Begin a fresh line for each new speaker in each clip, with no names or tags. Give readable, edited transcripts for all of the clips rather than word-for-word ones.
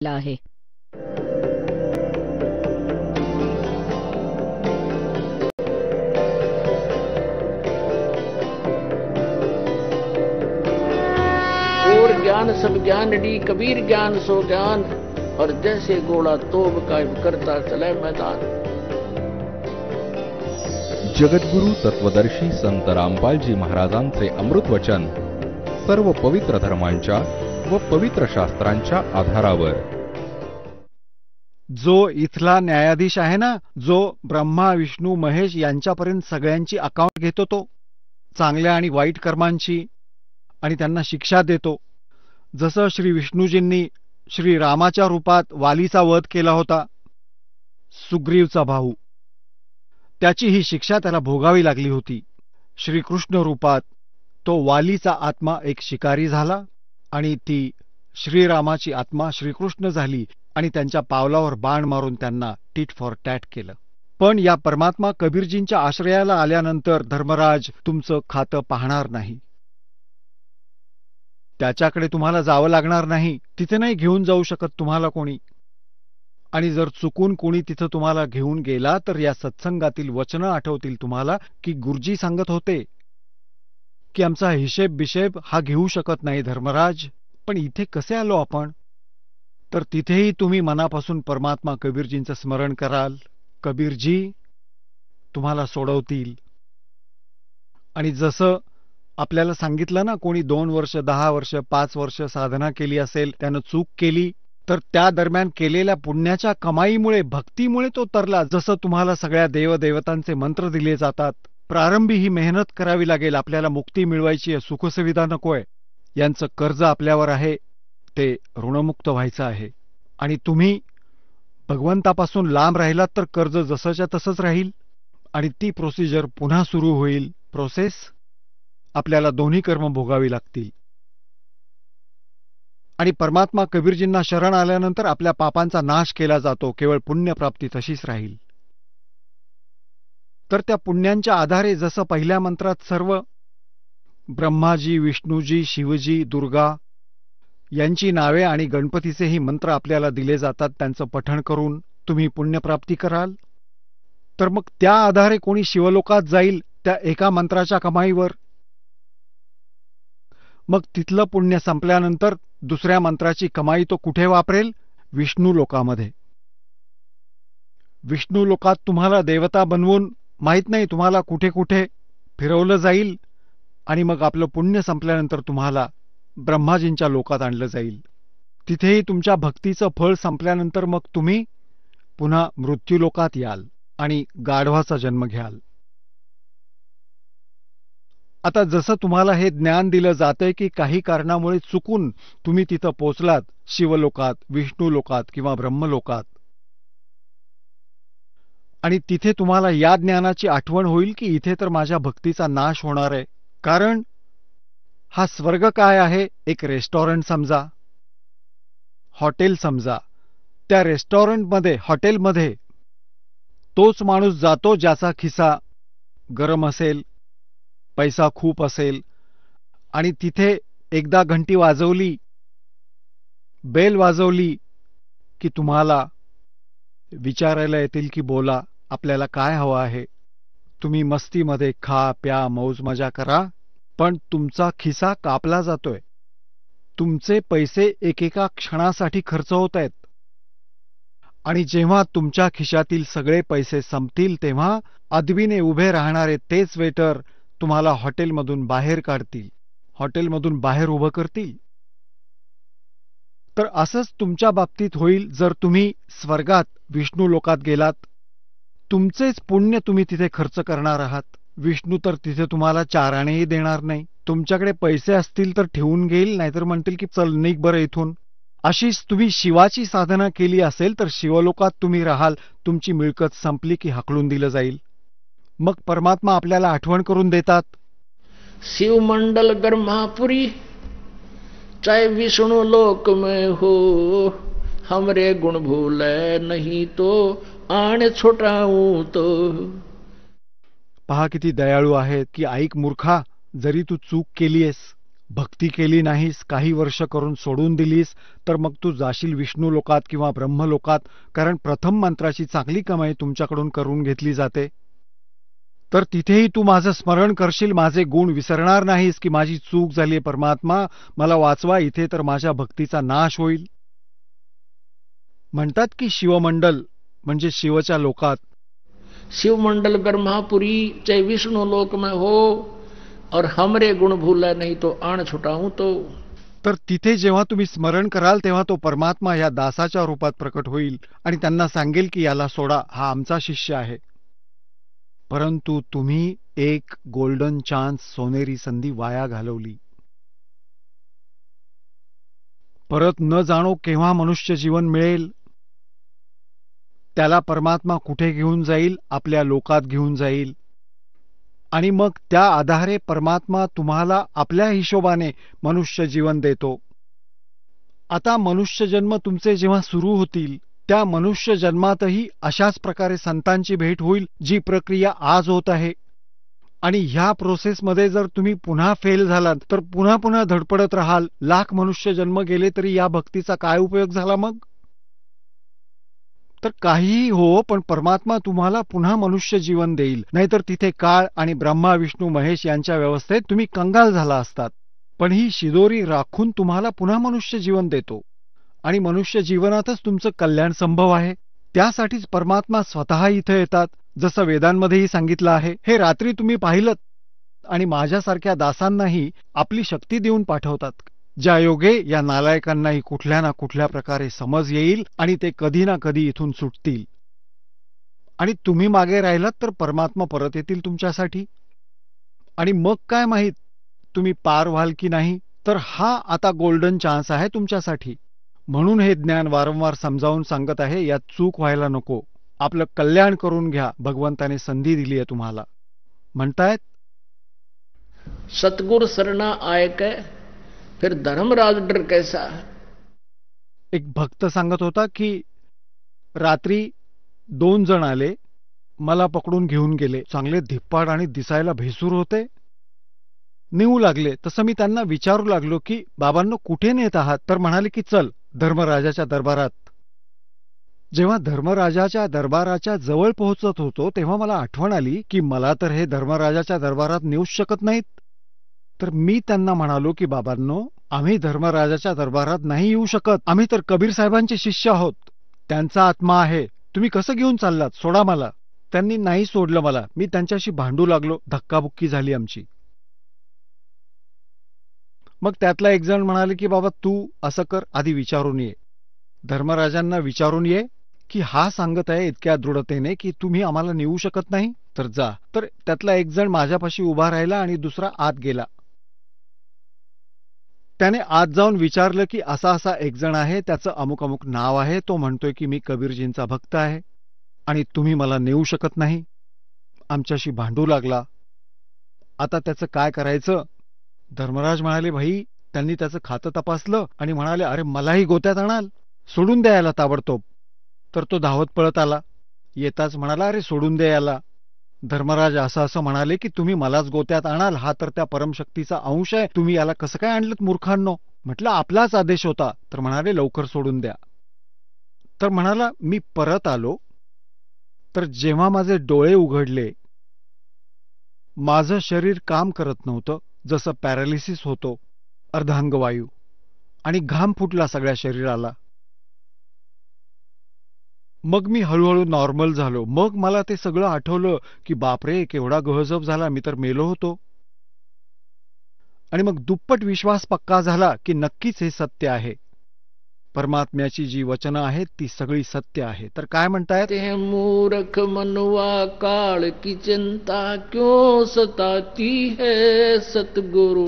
आहे.
और ज्ञान सब ज्ञान डी कबीर ज्ञान सो ज्ञान, और जैसे घोड़ा तोब कायम करता चले मैदान.
जगद्गुरु तत्वदर्शी संत रामपालजी महाराजांचे अमृत वचन सर्व पवित्र धर्मांच्या व पवित्र शास्त्रांच्या आधारावर.
जो इथला न्यायाधीश आहे ना, जो ब्रह्मा विष्णू महेश यांच्यापर्यंत सगळ्यांची अकाउंट घेतो, तो चांगल्या आणि वाईट कर्मांची, आणि त्यांना शिक्षा देतो. जसं श्री विष्णूजींनी श्री रामाच्या रूपात वालीचा वध केला होता, सुग्रीवचा भाऊ, त्याची ही शिक्षा त्याला भोगावी लागली होती. श्रीकृष्ण रूपात तो वालीचा आत्मा एक शिकारी झाला आणि ती श्रीरामाची आत्मा श्रीकृष्ण झाली आणि त्यांच्या पावलावर बाण मारून त्यांना टीट फॉर टॅट केलं. पण या परमात्मा कबीरजींच्या आश्रयाला आल्यानंतर धर्मराज तुमचं खातं पाहणार नाही. त्याच्याकडे तुम्हाला जावं लागणार नाही, तिथे नाही घेऊन जाऊ शकत तुम्हाला कोणी. आणि जर चुकून कोणी तिथं तुम्हाला घेऊन गेला तर या सत्संगातील वचनं आठवतील तुम्हाला की गुरुजी सांगत होते की आमचा हिशेब बिशेब हा घेऊ शकत नाही धर्मराज. पण इथे कसे आलो आपण? तर तिथेही तुम्ही मनापासून परमात्मा कबीरजींचं स्मरण कराल. कबीरजी तुम्हाला सोडवतील. आणि जसं आपल्याला सांगितलं ना, कोणी 2 वर्ष 10 वर्ष 5 वर्ष साधना केली असेल, त्यानं चूक केली, तर त्या दरम्यान केलेल्या पुण्याच्या कमाईमुळे भक्तीमुळे तो तरला. जसं तुम्हाला सगळ्या देवदेवतांचे मंत्र दिले जातात, प्रारंभी ही मेहनत करावी लागेल. आपल्याला मुक्ती मिळवायची आहे, सुखसुविधा नकोय, यांचं कर्ज आपल्यावर आहे, ते ऋणमुक्त व्हायचं आहे. आणि तुम्ही भगवंतापासून लांब राहिलात तर कर्ज जसंच्या तसंच राहील आणि ती प्रोसिजर पुन्हा सुरू होईल. प्रोसेस आपल्याला दोन्ही कर्म भोगावी लागतील. आणि परमात्मा कबीरजींना शरण आल्यानंतर आपल्या पापांचा नाश केला जातो, केवळ पुण्यप्राप्ती तशीच राहील. तर त्या पुण्यांच्या आधारे जसं पहिल्या मंत्रात सर्व ब्रह्माजी, विष्णूजी, शिवजी, दुर्गा यांची नावे आणि गणपतीचेही मंत्र आपल्याला दिले जातात, त्यांचं पठण करून तुम्ही पुण्यप्राप्ती कराल. तर मग त्या आधारे कोणी शिवलोकात जाईल त्या एका मंत्राच्या कमाईवर. मग तिथलं पुण्य संपल्यानंतर दुसऱ्या मंत्राची कमाई तो कुठे वापरेल? विष्णू लोकामध्ये. विष्णू लोकात तुम्हाला देवता बनवून माहीत नाही तुम्हाला कुठे कुठे फिरवलं जाईल आणि मग आपलं पुण्य संपल्यानंतर तुम्हाला ब्रह्माजींच्या लोकात आणलं जाईल. तिथेही तुमच्या भक्तीचं फळ संपल्यानंतर मग तुम्ही पुन्हा मृत्यूलोकात याल आणि गाढवाचा जन्म घ्याल. आता जसं तुम्हाला हे ज्ञान दिलं जातंय की काही कारणामुळे चुकून तुम्ही तिथं पोचलात, शिवलोकात, विष्णू लोकात किंवा ब्रह्मलोकात, आणि तिथे तुम्हाला या ज्ञानाची आठवण होईल की इथे तर माझ्या भक्तीचा नाश होणार आहे. कारण हा स्वर्ग काय आहे? एक रेस्टॉरंट समजा, हॉटेल समजा. त्या रेस्टॉरंटमध्ये, हॉटेलमध्ये तोच माणूस जातो ज्याचा खिसा गरम असेल, पैसा खूप असेल, आणि तिथे एकदा घंटी वाजवली, बेल वाजवली की तुम्हाला विचारायला येतील की बोला, आपल्याला काय हवं आहे. तुम्ही मस्तीमध्ये खा प्या मौज मजा करा, पण तुमचा खिसा कापला जातोय. तुमचे पैसे एकेका क्षणासाठी खर्च होत आहेत. आणि जेव्हा तुमच्या खिशातील सगळे पैसे संपतील तेव्हा अदबीने उभे राहणारे तेच वेटर तुम्हाला हॉटेलमधून बाहेर काढतील, हॉटेलमधून बाहेर उभं करतील. तर असंच तुमच्या बाबतीत होईल जर तुम्ही स्वर्गात, विष्णू लोकात गेलात. तुमचेच पुण्य तुम्ही तिथे खर्च करणार आहात. विष्णू तर तिथे तुम्हाला 4 आणेही देणार नाही. तुमच्याकडे पैसे असतील तर ठेवून घेईल, नाहीतर म्हणतील की चल निघ बरं इथून. अशीच तुम्ही शिवाची साधना केली असेल तर शिवलोकात तुम्ही राहाल. तुमची मिळकत संपली की हाकलून दिलं जाईल. मग परमात्मा आपल्याला आठवण करून देतात,
शिवमंडल गर्मापुरी चाहे विष्णु लोक में हो, हमरे गुण भूले नहीं तो आण छोटाऊ तो.
पहा किती दयाळू आहेत की ऐक मूर्खा, जरी तू चूक केलीयस भक्ती केली नाहीस, काही वर्ष करून सोडून दिलीस, तर मग तू जाशील विष्णू लोकात किंवा ब्रह्मलोकात, कारण प्रथम मंत्राची चांगली कमाई तुमच्याकडून करून घेतली जाते. तर तिथेही तू माझं स्मरण करशील, माझे गुण विसरणार नाहीस की माझी चूक झाली परमात्मा, मला वाचवा, इथे तर माझ्या भक्तीचा नाश होईल. म्हणतात की शिवमंडल म्हणजे शिवच्या लोकात.
शिवमंडल ब्रह्मापुरी चाहे विष्णु लोक में हो, और हमरे गुण भूला नहीं तो आण छुटाऊं तो.
तर तिथे जेव्हा तुम्ही स्मरण कराल तेव्हा तो परमात्मा या दासाच्या रूपात प्रकट होईल आणि त्यांना सांगेल की याला सोडा, हा आमचा शिष्य आहे. परंतु तुम्ही एक गोल्डन चान्स, सोनेरी संधी वाया घालवली. परत न जाणो केव्हा मनुष्य जीवन मिळेल. त्याला परमात्मा कुठे घेऊन जाईल, आपल्या लोकात घेऊन जाईल, आणि मग त्या आधारे परमात्मा तुम्हाला आपल्या हिशोबाने मनुष्य जीवन देतो. आता मनुष्य जन्म तुमचे जेव्हा सुरू होतील, त्या मनुष्य जन्मातही अशाच प्रकारे संतांची भेट होईल, जी प्रक्रिया आज होत आहे. आणि ह्या प्रोसेसमध्ये जर तुम्ही पुन्हा फेल झालात तर पुन्हा पुन्हा धडपडत राहाल. लाख मनुष्य जन्म गेले तरी या भक्तीचा काय उपयोग झाला मग? तर काहीही हो, पण परमात्मा तुम्हाला पुन्हा मनुष्य जीवन देईल. नाहीतर तिथे काळ आणि ब्रह्मा विष्णू महेश यांच्या व्यवस्थेत तुम्ही कंगाल झाला असतात. पण ही शिदोरी राखून तुम्हाला पुन्हा मनुष्य जीवन देतो, आणि मनुष्य जीवनातच तुमचं कल्याण संभव आहे. त्यासाठीच परमात्मा स्वतः इथे येतात, जसं वेदांमध्येही सांगितलं आहे. हे रात्री तुम्ही पाहिलं, आणि माझ्यासारख्या दासांनाही आपली शक्ती देऊन पाठवतात, ज्या योगे या नालायकांनाही कुठल्या ना कुठल्या प्रकारे समज येईल आणि ते कधी ना कधी इथून सुटतील. आणि तुम्ही मागे राहिलात तर परमात्मा परत येतील तुमच्यासाठी. आणि मग काय माहीत तुम्ही पार व्हाल की नाही. तर हा आता गोल्डन चान्स आहे तुमच्यासाठी. म्हणून हे ज्ञान वारंवार समजावून सांगत आहे, यात चूक व्हायला नको. आपलं कल्याण करून घ्या. भगवंताने संधी दिली आहे तुम्हाला. म्हणतायत,
सतगुर सरना आय कै फिर धर्मराज डर कैसा.
एक भक्त सांगत होता की रात्री 2 जण आले, मला पकडून घेऊन गेले. चांगले धिप्पाड आणि दिसायला भेसूर होते. नेऊ लागले. तसं मी त्यांना विचारू लागलो की बाबांनो कुठे नेत आहात. तर म्हणाले की चल धर्मराजाच्या दरबारात. जेव्हा धर्मराजाच्या दरबाराच्या जवळ पोहोचत होतो तेव्हा मला आठवण आली की मला तर हे धर्मराजाच्या दरबारात नेऊच शकत नाहीत. तर मी त्यांना म्हणालो की बाबांनो, आम्ही धर्मराजाच्या दरबारात नाही येऊ शकत. आम्ही तर कबीर साहेबांचे शिष्य आहोत. त्यांचा आत्मा आहे. तुम्ही कसं घेऊन चाललात, सोडा मला. त्यांनी नाही सोडलं मला. मी त्यांच्याशी भांडू लागलो. धक्काबुक्की झाली आमची. मग त्यातला एक जण म्हणाले की बाबा तू असं कर, आधी विचारून ये, धर्मराजांना विचारून ये की हा सांगत आहे इतक्या दृढतेने की तुम्ही आम्हाला नेऊ शकत नाही, तर जा. तर त्यातला एक जण माझ्यापाशी उभा राहिला आणि दुसरा आत गेला. त्याने आत जाऊन विचारलं की असा असा एक जण आहे, त्याचं अमुक अमुक नाव आहे, तो म्हणतोय की मी कबीरजींचा भक्त आहे आणि तुम्ही मला नेऊ शकत नाही. आमच्याशी भांडू लागला. आता त्याचं काय करायचं. धर्मराज म्हणाले, भाई, त्यांनी त्याचं खातं तपासलं आणि म्हणाले, अरे मलाही गोत्यात आणाल, सोडून द्या याला ताबडतोब. तर तो धावत पळत आला. येताच म्हणाला, अरे सोडून द्या याला. धर्मराज असं असं म्हणाले की तुम्ही मलाच गोत्यात आणाल, हा तर त्या परमशक्तीचा अंश आहे, तुम्ही याला कसं काय आणलं मूर्खांनो. म्हटलं आपलाच आदेश होता. तर म्हणाले लवकर सोडून द्या. तर म्हणाला मी परत आलो. तर जेव्हा माझे डोळे उघडले, माझं शरीर काम करत नव्हतं, जसं पॅरालिसिस होतो, अर्धांगवायू, आणि घाम फुटला सगळ्या शरीराला. मग मी हळूहळू नॉर्मल झालो. मग मला ते सगळं आठवलं की बापरे, केवढा गहजब झाला, मी तर मेलो होतो. आणि मग दुप्पट विश्वास पक्का झाला की नक्कीच हे सत्य आहे. परमात्म्याची जी वचनं आहेत ती सगळी सत्य आहे. तर काय म्हणतायत,
ते मूर्ख मनवा काळ की चिंता क्यों सताती है, सतगुरु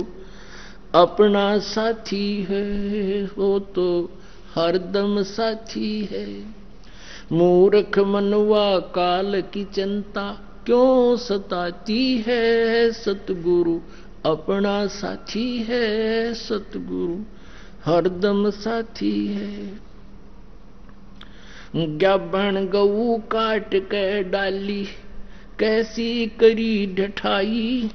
अपना साथी है, हो तो हरदम साथी है. मूर्ख मनवा काल की चिंता क्यों सताती है, सतगुरु अपना साथी है, सतगुरु हरदम साथी है. ग्याबन गऊ काट के डाली, कैसी करी ढठाई,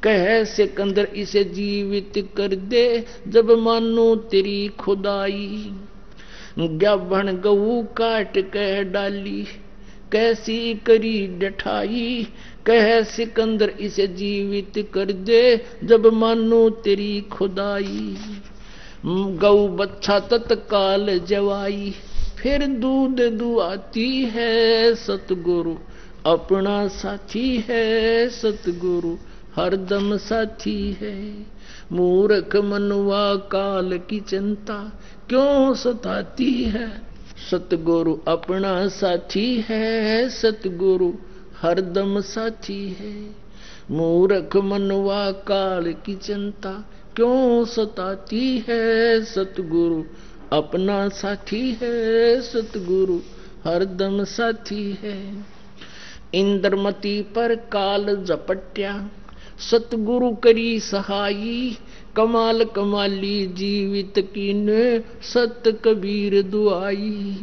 कह सिकंदर इसे जीवित कर दे जब मानो तेरी खुदाई। ग्याबन गऊ काट कह डाली कैसी करी डठाई। कह सिकंदर इसे जीवित कर दे जब मानो तेरी खुदाई। गऊ बच्चा तत्काल जवाई फिर दूध दुआती है। सतगुरु अपना साथी है, सतगुरु हरदम साथी है। मूर्ख मनुआ काल की चिंता क्यों सताती है। सतगुरु अपना साथी है, सतगुरु हरदम साथी है। मूर्ख मनुआ काल की चिंता क्यों सताती है। सतगुरु अपना साथी है, सतगुरु हरदम साथी है। इंद्रमती पर काल झपट्या सतगुरु करी सहाई। कमाल कमाली जीवित कीन सत कबीर दुआई।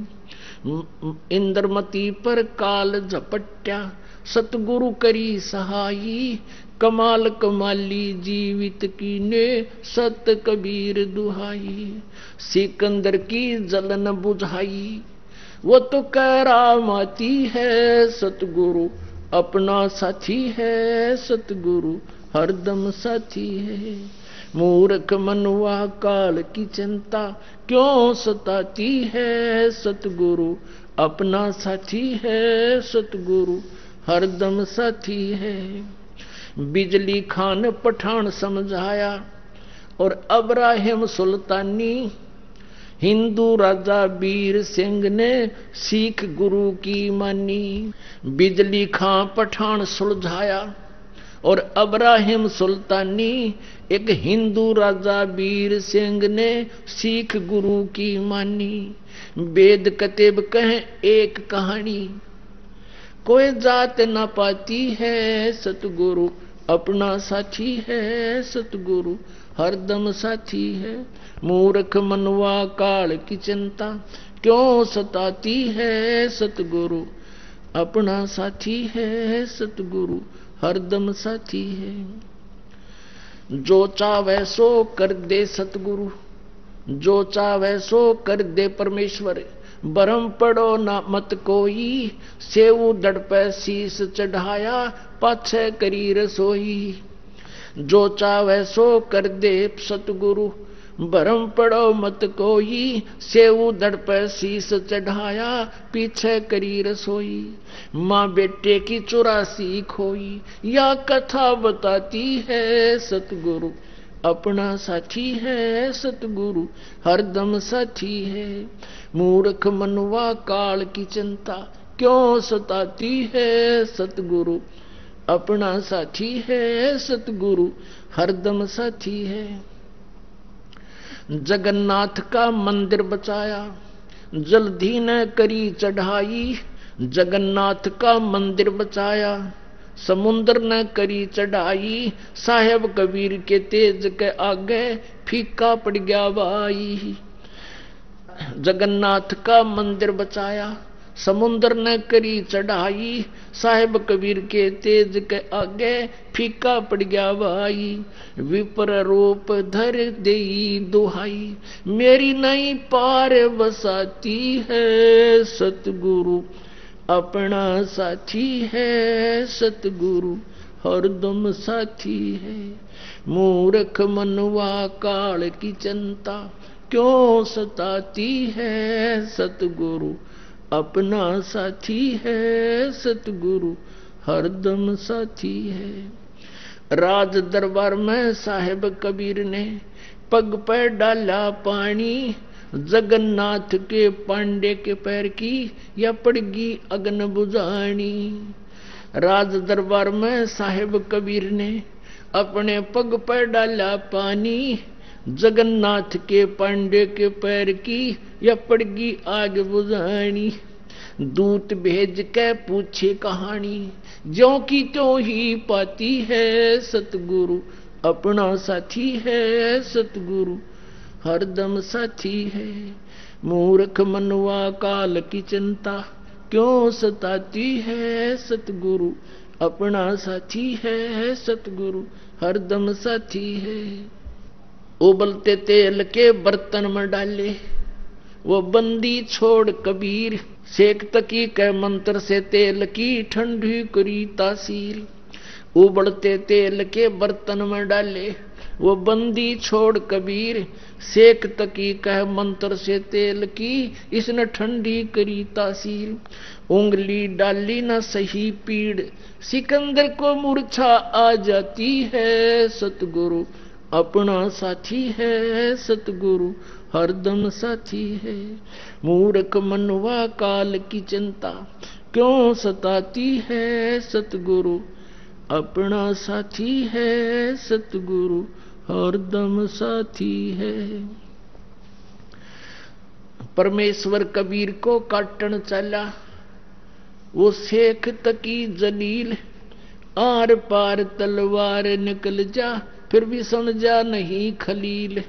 इंद्रमती पर काल झपट्या सतगुरु करी सहाई। कमाल कमाली जीवित कीने सत कबीर दुहाई। सिकंदर की जलन बुझाई वो तो करामाती है। सतगुरु अपना साथी है, सतगुरु हरदम साथी है। मूर्ख मनुआ काल की चिंता क्यों सताती है। सतगुरु अपना साथी है, सतगुरु हरदम साथी है। बिजली खान पठान समझाया और अब्राहिम सुल्तानी। हिंदू राजा वीर सिंह ने सिख गुरु की मानी। बिजली खां पठान सुलझाया और अब्राहिम सुल्तानी। एक हिंदू राजा वीर सिंह ने सिख गुरु की मानी। वेद कतेब कहें एक कहानी कोई जात न पाती है। सतगुरु अपना साथी है, सतगुरु हरदम साथी है। मूर्ख मनुआ काल की चिंता क्यों सताती है। सतगुरु अपना साथी है, सतगुरु हरदम साथी है। जो चाहे सो कर दे सतगुरु, जो चाहे सो कर दे परमेश्वर। बरम पड़ो ना मत कोई, सेऊ दड़ पे शीस चढ़ाया पाछे करी रसोई। जो चाहे सो कर दे सतगुरु, भरम पड़ो मत कोई। सेऊ दड़ पे शीस चढ़ाया पीछे करी रसोई। माँ बेटे की 84 खोई या कथा बताती है। सतगुरु अपना साथी है, सतगुरु हरदम साथी है। मूर्ख मनुआ काल की चिंता क्यों सताती है। सतगुरु अपना साथी है, सतगुरु हरदम साथी है। जगन्नाथ का मंदिर बचाया जल्दी न करी चढ़ाई। जगन्नाथ का मंदिर बचाया समुद्र न करी चढ़ाई। साहेब कबीर के तेज के आगे फीका पड़ गया भाई। जगन्नाथ का मंदिर बचाया समुद्र न करी चढ़ाई। साहेब कबीर के तेज के आगे फीका पड़ गया भाई। विपर रूप धर देई दुहाई मेरी नहीं पार बसाती है। सतगुरु अपना साथी है, सतगुरु हरदम साथी है। मूर्ख मनुआ काल की चिंता क्यों सताती है। सतगुरु अपना साथी है, सतगुरु हरदम साथी है। राज दरबार में साहेब कबीर ने पग पर डाला पानी। जगन्नाथ के पांडे के पैर की या पड़गी अग्न बुझानी। राज दरबार में साहेब कबीर ने अपने पग पर डाला पानी। जगन्नाथ के पांडे के पैर की या पड़गी आग बुझानी। दूत भेज के पूछे कहानी ज्यों की त्यों ही पाती है। सतगुरु अपना साथी है, सतगुरु हरदम साथी है। मूर्ख मनुआ काल की चिंता क्यों सताती है। सतगुरु अपना साथी है सतगुरु हरदम साथी है। उबलते तेल के बर्तन में डाले वो बंदी छोड़ कबीर, सेक तकी के मंत्र से तेल की ठंडी करी तासीर। उबलते तेल के बर्तन में डाले वो बंदी छोड़ कबीर, सेक तकी कह मंत्र से तेल की इसने ठंडी करी तासीर। उंगली डाली ना सही पीड़, सिकंदर को मूर्छा आ जाती है सतगुरु अपना साथी है सतगुरु हरदम साथी है। मूर्ख मनवा काल की चिंता क्यों सताती है सतगुरु अपना साथी है सतगुरु हरदम साथी है। परमेश्वर कबीर को काटन चला वो शेख तकी जलील, आर पार तलवार निकल जा फिर भी समझा नहीं खलील।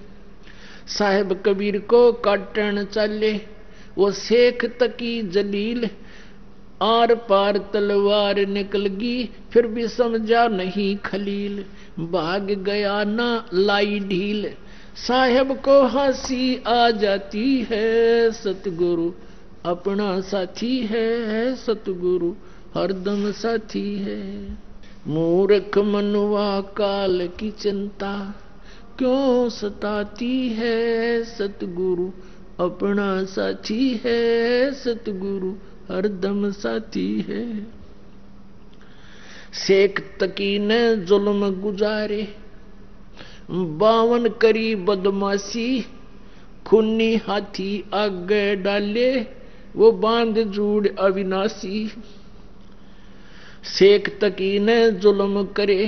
साहेब कबीर को काटन चले वो शेख तकी जलील, आर पार तलवार निकल गई फिर भी समझा नहीं खलील। भाग गया ना लाई ढील, साहेब को हंसी आ जाती है सतगुरु अपना साथी है सतगुरु हरदम साथी है। मूर्ख मनुआ काल की चिंता क्यों सताती है सतगुरु अपना साथी है सतगुरु हरदम साथी है। शेख तकी ने जुल्म गुजारे 52 करी बदमाशी, खूनी हाथी आगे डाले वो बांध जूड़ अविनाशी। शेख तकी ने जुल्म करे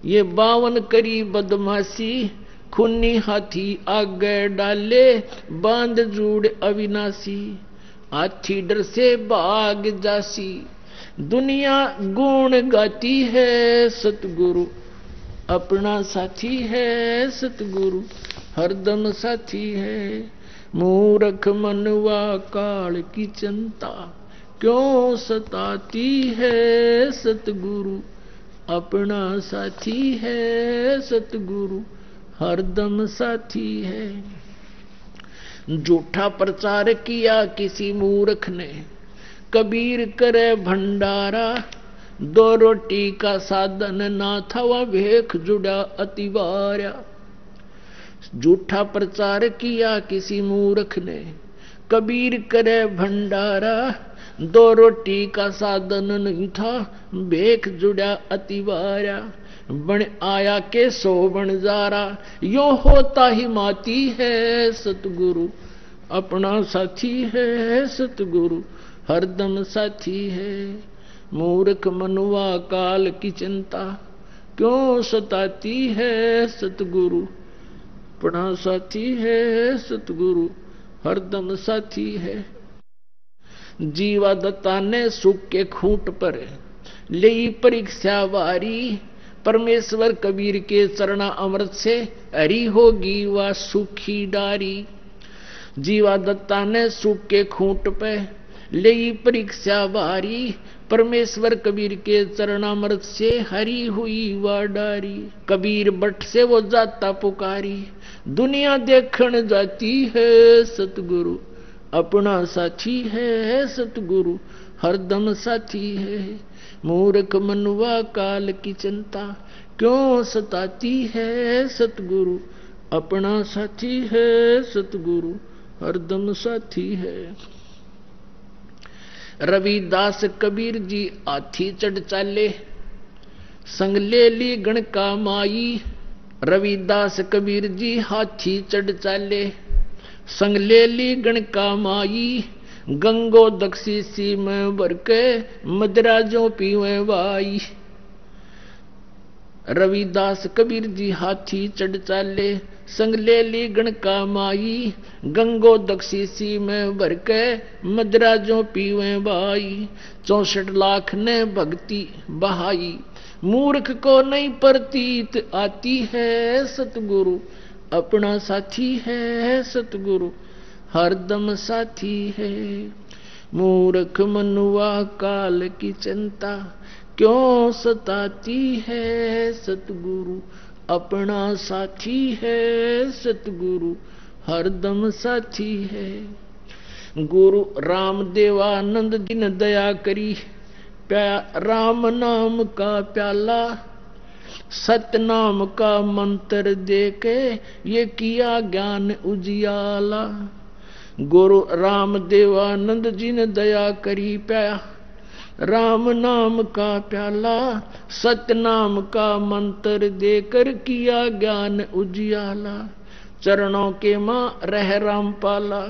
ये 52 करी बदमाशी, खूनी हाथी आगे डाले बांध जूड़ अविनाशी। हाथी डर से भाग जासी दुनिया गुण गाती है सतगुरु अपना साथी है सतगुरु हरदम साथी है। मूर्ख मनवा काल की चिंता क्यों सताती है सतगुरु अपना साथी है सतगुरु हरदम साथी है। झूठा प्रचार किया किसी मूर्ख ने कबीर करे भंडारा, 2 रोटी का साधन ना था वह भेख जुड़ा अतिवार्या। झूठा प्रचार किया किसी मूर्ख ने कबीर करे भंडारा, 2 रोटी का साधन नहीं था भेख जुड़ा अतिवार्या। बन आया के 100 बन जारा यो होता ही माती है सतगुरु अपना साथी है सतगुरु हरदम साथी है। मूर्ख मनुआ काल की चिंता क्यों सताती है सतगुरु अपना साथी है सतगुरु हरदम साथी है। जीवा दत्ता ने सुख के खूंट पर ले परीक्षा वारी, परमेश्वर कबीर के चरणा अमृत से हरी होगी वह सुखी डारी। जीवा दत्ता ने सुख के खूंट पे ले परीक्षा वारी, परमेश्वर कबीर के चरणामृत से हरी हुई वह डारी। कबीर बट से वो जाता पुकारी दुनिया देखण जाती है सतगुरु अपना साथी है सतगुरु हरदम साथी है। मूर्ख मनुआ काल की चिंता क्यों सताती है सतगुरु अपना साथी है सतगुरु हरदम साथी है। रविदास कबीर जी हाथी चढ़ चाले संग ले ली गणका माई। रविदास कबीर जी हाथी चढ़ चाले संग ले ली गणका माई। गंगो दक्षिसी में भर के मदराजों पीवे वाई। रविदास कबीर जी हाथी चढ़ चाले संग ले ली गणका माई। गंगो दक्षिसी में भर के मदराजों पीवे बाई। 64 लाख ने भक्ति बहाई मूर्ख को नहीं प्रतीत आती है सतगुरु अपना साथी है सतगुरु हरदम साथी है। मूर्ख मनुआ काल की चिंता क्यों सताती है सतगुरु, अपना साथी है सतगुरु, हरदम साथी है। गुरु रामदेवानंद जी ने दया करी, राम नाम का प्याला, सतनाम का मंत्र देके ये किया ज्ञान उजियाला। गुरु रामदेवानंद जी ने दया करी, प्या राम नाम का प्याला, सतनाम का मंत्र देकर किया ज्ञान उजियाला। चरणों के मां रह रामपाला,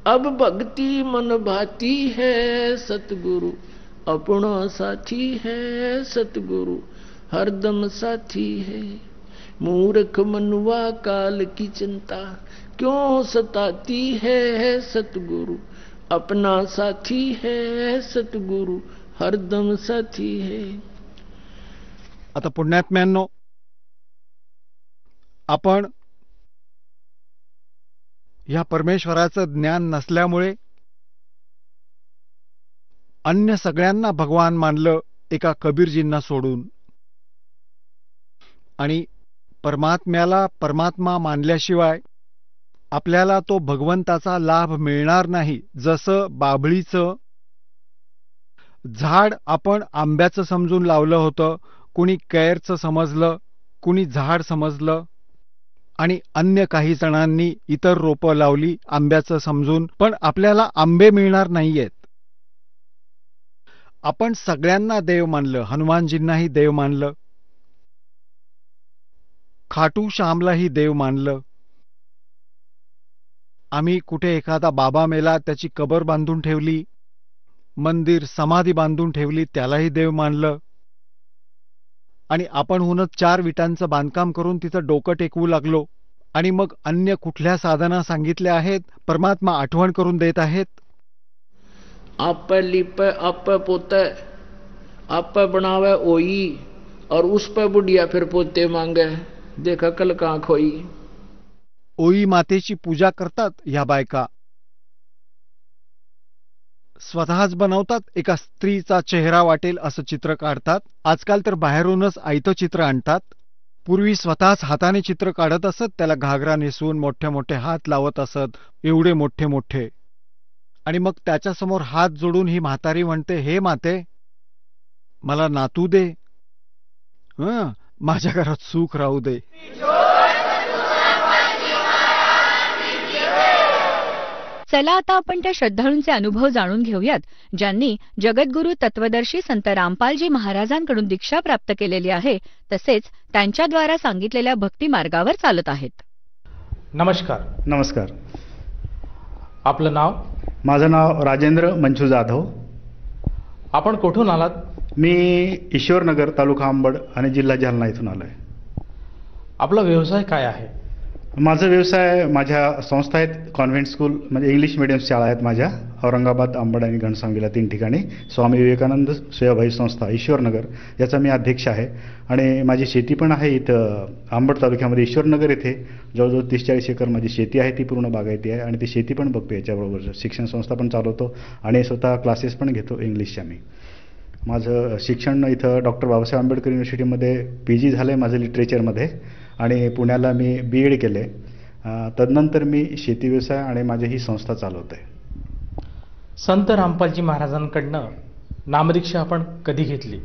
अब भक्ति मन भाती है सतगुरु, अपना साथी है सतगुरु, हरदम साथी है। मूर्ख मनुआ काल की चिंता, क्यों सताती है सतगुरु, अपना साथी है सतगुरु, हरदम साथी है।
आता पुण्यात्म्यांनो, आपण या परमेश्वराचं ज्ञान नसल्यामुळे अन्य सगळ्यांना भगवान मानलं एका कबीरजींना सोडून, आणि परमात्म्याला परमात्मा मानल्याशिवाय आपल्याला तो भगवंताचा लाभ मिळणार नाही। जसं बाभळीचं झाड आपण आंब्याचं समजून लावलं होतं, कुणी कैरचं समजलं, कुणी झाड समजलं, आणि अन्य काही जणांनी इतर रोपं लावली आंब्याचं समजून, पण आपल्याला आंबे मिळणार नाहीयेत। आपण सगळ्यांना देव मानलं, हनुमानजींनाही देव मानलं, खाटू श्यामलाही देव मानलं, आम्ही कुठे एखादा बाबा मेला त्याची कबर बांधून ठेवली, मंदिर समाधी बांधून ठेवली, त्यालाही देव मानलं, आणि आपण हुनच 4 विटांचं बांधकाम करून तिथं डोकं टेकवू लागलो, आणि मग अन्य कुठल्या साधना सांगितल्या आहेत परमात्मा आठवण करून देत आहेत।
आप लिप आप पोते, आप बनावे ओई, और उस पर बुढ़िया फिर पोते मांगे, देखा कल कहाँ खोई।
ओई मातेची पूजा करतात ह्या बायका, स्वतःच बनवतात, एका स्त्रीचा चेहरा वाटेल असं चित्र काढतात। आजकाल तर बाहेरूनच आयतं चित्र आणतात। पूर्वी स्वतःच हाताने चित्र काढत असत, त्याला घागरा नेसून मोठे मोठे हात लावत असत, एवढे मोठे मोठे, आणि मग त्याच्यासमोर हात जोडून ही म्हातारी म्हणते, हे माते मला नातू दे, माझ्या घरात सुख राहू दे।
चला आता आपण त्या श्रद्धाळूंचे अनुभव जाणून घेऊयात, ज्यांनी जगद्गुरू तत्वदर्शी संत रामपालजी महाराजांकडून दीक्षा प्राप्त केलेली आहे, तसेच त्यांच्याद्वारा सांगितलेल्या भक्ती मार्गावर चालत आहेत।
नमस्कार।
नमस्कार।
आपलं नाव?
माझं नाव राजेंद्र मंचू जाधव।
आपण कुठून आलात?
मी ईश्वरनगर, तालुका अंबड आणि जिल्हा जालना इथून आलोय।
आपला व्यवसाय काय आहे?
माझा व्यवसाय, माझ्या संस्था आहेत, कॉन्व्हेंट स्कूल म्हणजे इंग्लिश मीडियम शाळा आहेत माझ्या, औरंगाबाद, अंबड आणि घनसावंगीला 3 ठिकाणी। स्वामी विवेकानंद सेवाभावी संस्था ईश्वरनगर, याचा मी अध्यक्ष आहे, आणि माझी शेती पण आहे इथं अंबड तालुक्यामध्ये ईश्वरनगर येथे। जवळजवळ 30-40 एकर माझी शेती आहे, ती पूर्ण बागायती आहे, आणि ती शेती पण बघतो, याच्याबरोबर शिक्षण संस्था पण चालवतो, आणि स्वतः क्लासेस पण घेतो इंग्लिशच्या मी। माझं शिक्षण इथं डॉक्टर बाबासाहेब आंबेडकर युनिव्हर्सिटीमध्ये PG झालं आहे माझं लिटरेचरमध्ये, आणि पुण्याला मी BEd केले। तदनंतर मी शेती व्यवसाय आणि माझी ही संस्था चालवत आहे।
संत रामपालजी महाराजांकडनं नामदीक्षा आपण कधी घेतली?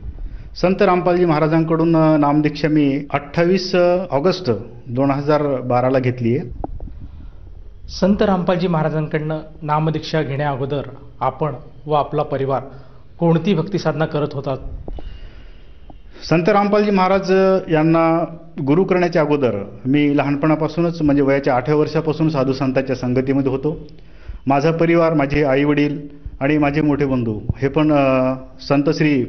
संत रामपालजी महाराजांकडून नामदीक्षा मी 28 ऑगस्ट 2012ला घेतली आहे।
संत रामपालजी महाराजांकडनं नामदीक्षा घेण्या अगोदर आपण व आपला परिवार कोणती भक्ती साधना करत होतात?
संत रामपालजी महाराज यांना गुरु करण्याच्या अगोदर मी लहानपणापासूनच म्हणजे वयाच्या 8व्या वर्षापासून साधू संतांच्या संगतीमध्ये होतो। माझा परिवार, माझे आईवडील आणि माझे मोठे बंधू हे पण संत श्री